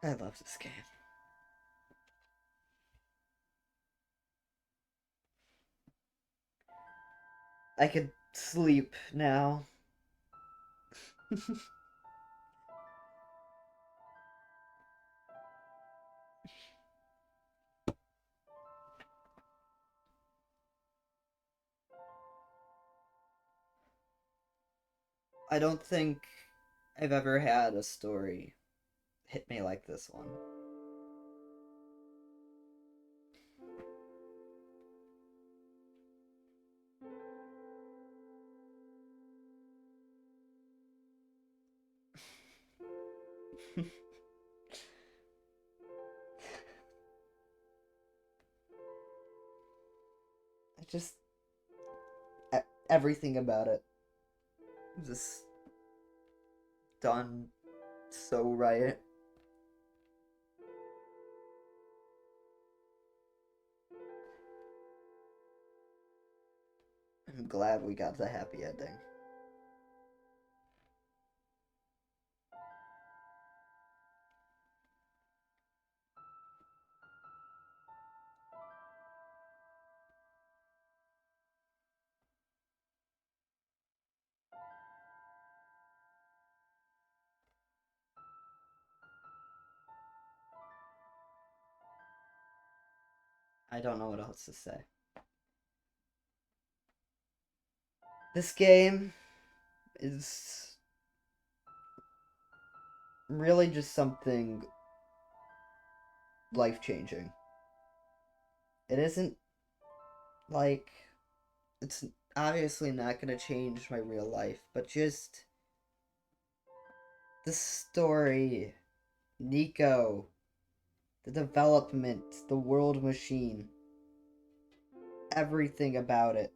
I love this game. I could sleep now. I don't think I've ever had a story hit me like this one. I just... everything about it. Just done so right. I'm glad we got the happy ending. I don't know what else to say. This game is really just something life-changing. It isn't like... it's obviously not gonna change my real life, but just... the story, Nico, the development, the world machine, everything about it.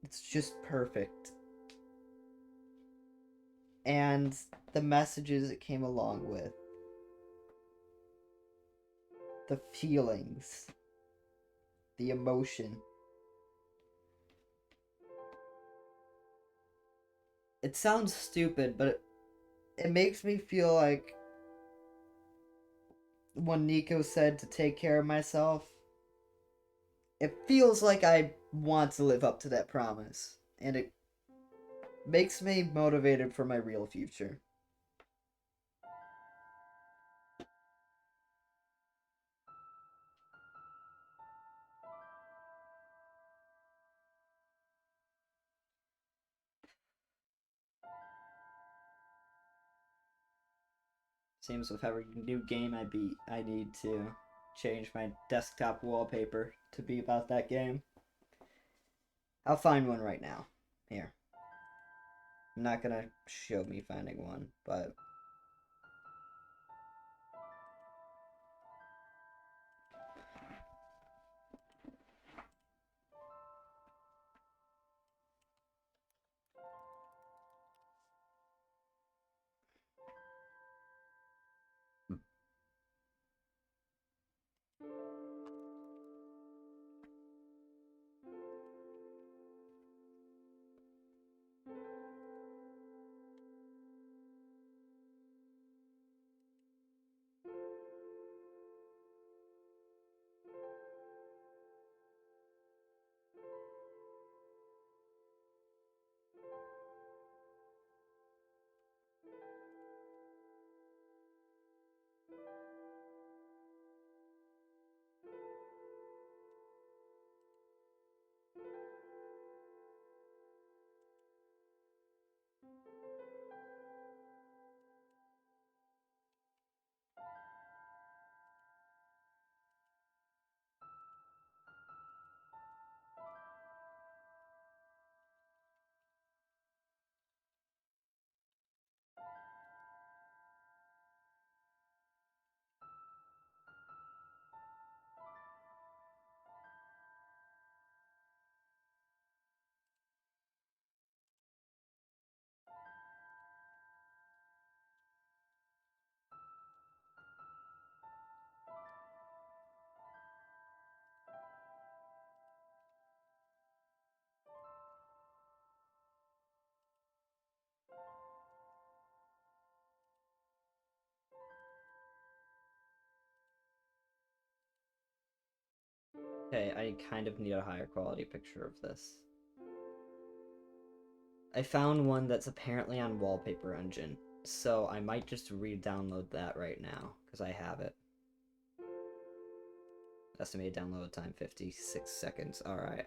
It's just perfect. And the messages it came along with. The feelings. The emotion. It sounds stupid, but it makes me feel like when Nico said to take care of myself, it feels like I want to live up to that promise. And it makes me motivated for my real future. Seems with every new game I beat, I need to change my desktop wallpaper to be about that game. I'll find one right now. Here. I'm not gonna show me finding one, but okay, I kind of need a higher quality picture of this. I found one that's apparently on Wallpaper Engine, so I might just re-download that right now, because I have it. Estimated download time 56 seconds, alright.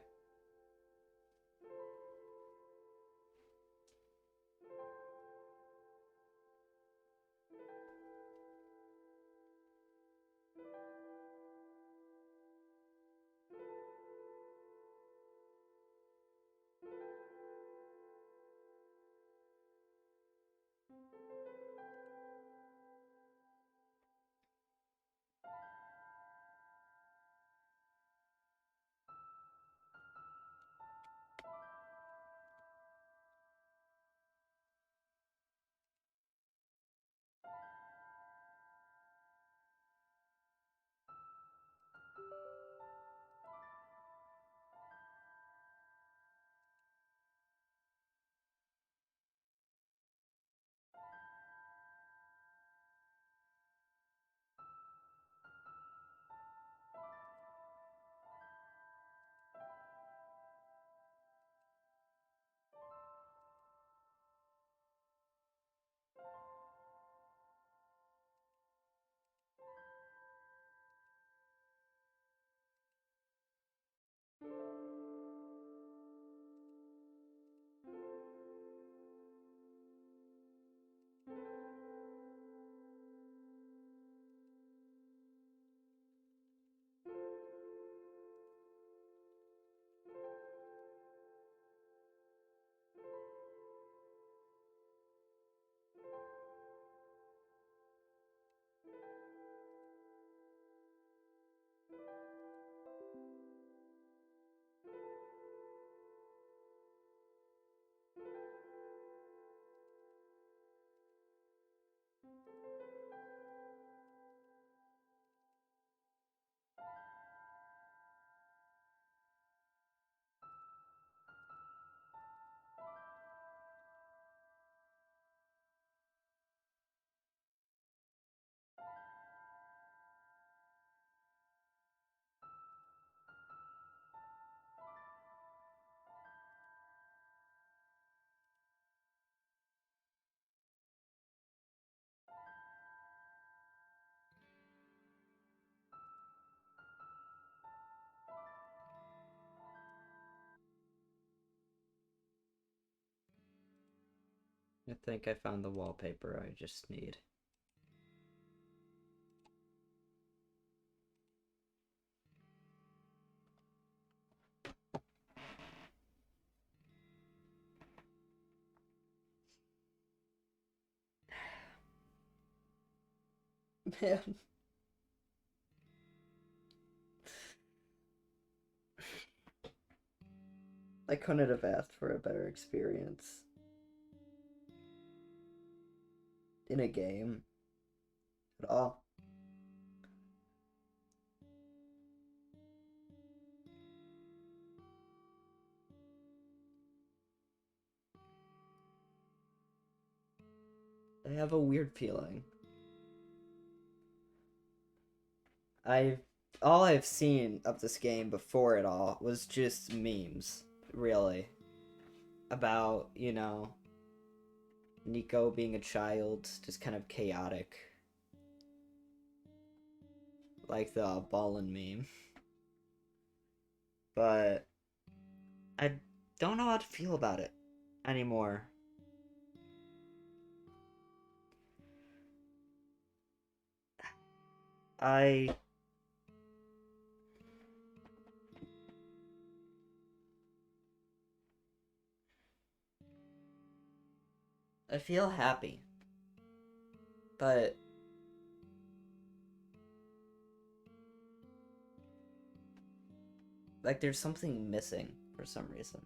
I think I found the wallpaper I just need. Man. I couldn't have asked for a better experience in a game at all. I have a weird feeling. I've all I've seen of this game before it all was just memes, really. About, Nico being a child, just kind of chaotic. Like the ballin' meme. But I don't know how to feel about it anymore. I I feel happy. But like there's something missing for some reason.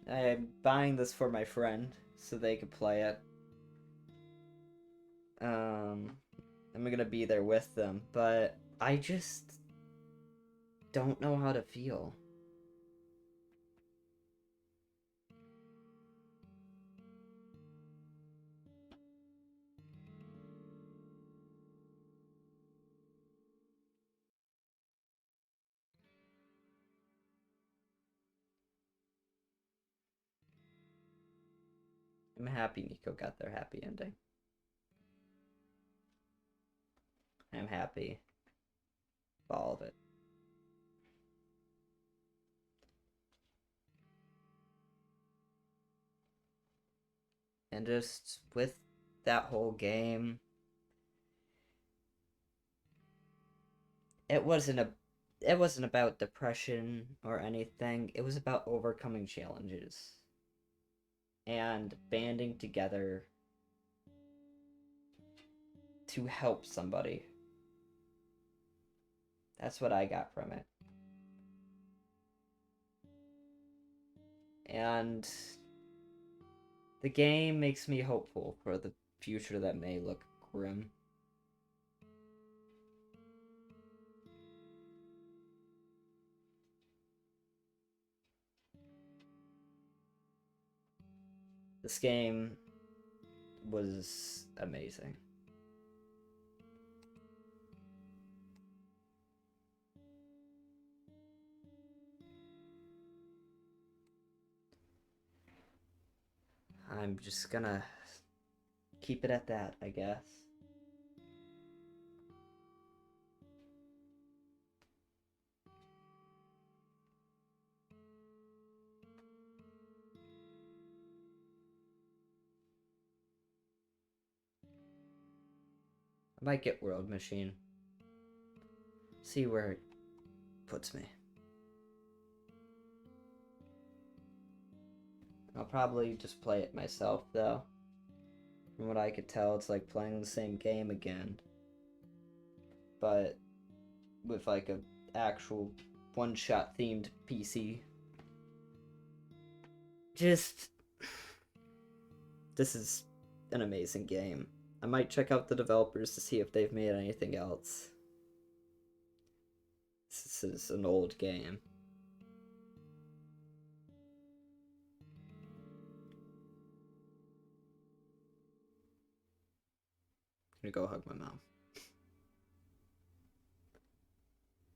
I'm buying this for my friend so they could play it. I'm gonna be there with them, but I just don't know how to feel. I'm happy Nico got their happy ending. I'm happy with all of it. And just with that whole game, it wasn't about depression or anything. It was about overcoming challenges and banding together to help somebody. That's what I got from it. And the game makes me hopeful for the future that may look grim. This game was amazing. I'm just gonna keep it at that, I guess. I might get World Machine. See where it puts me. I'll probably just play it myself, though. From what I could tell, it's like playing the same game again. But with like a actual one-shot themed PC. Just... This is an amazing game. I might check out the developers to see if they've made anything else. This is an old game. I'm gonna go hug my mom.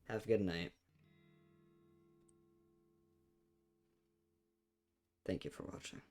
Have a good night. Thank you for watching.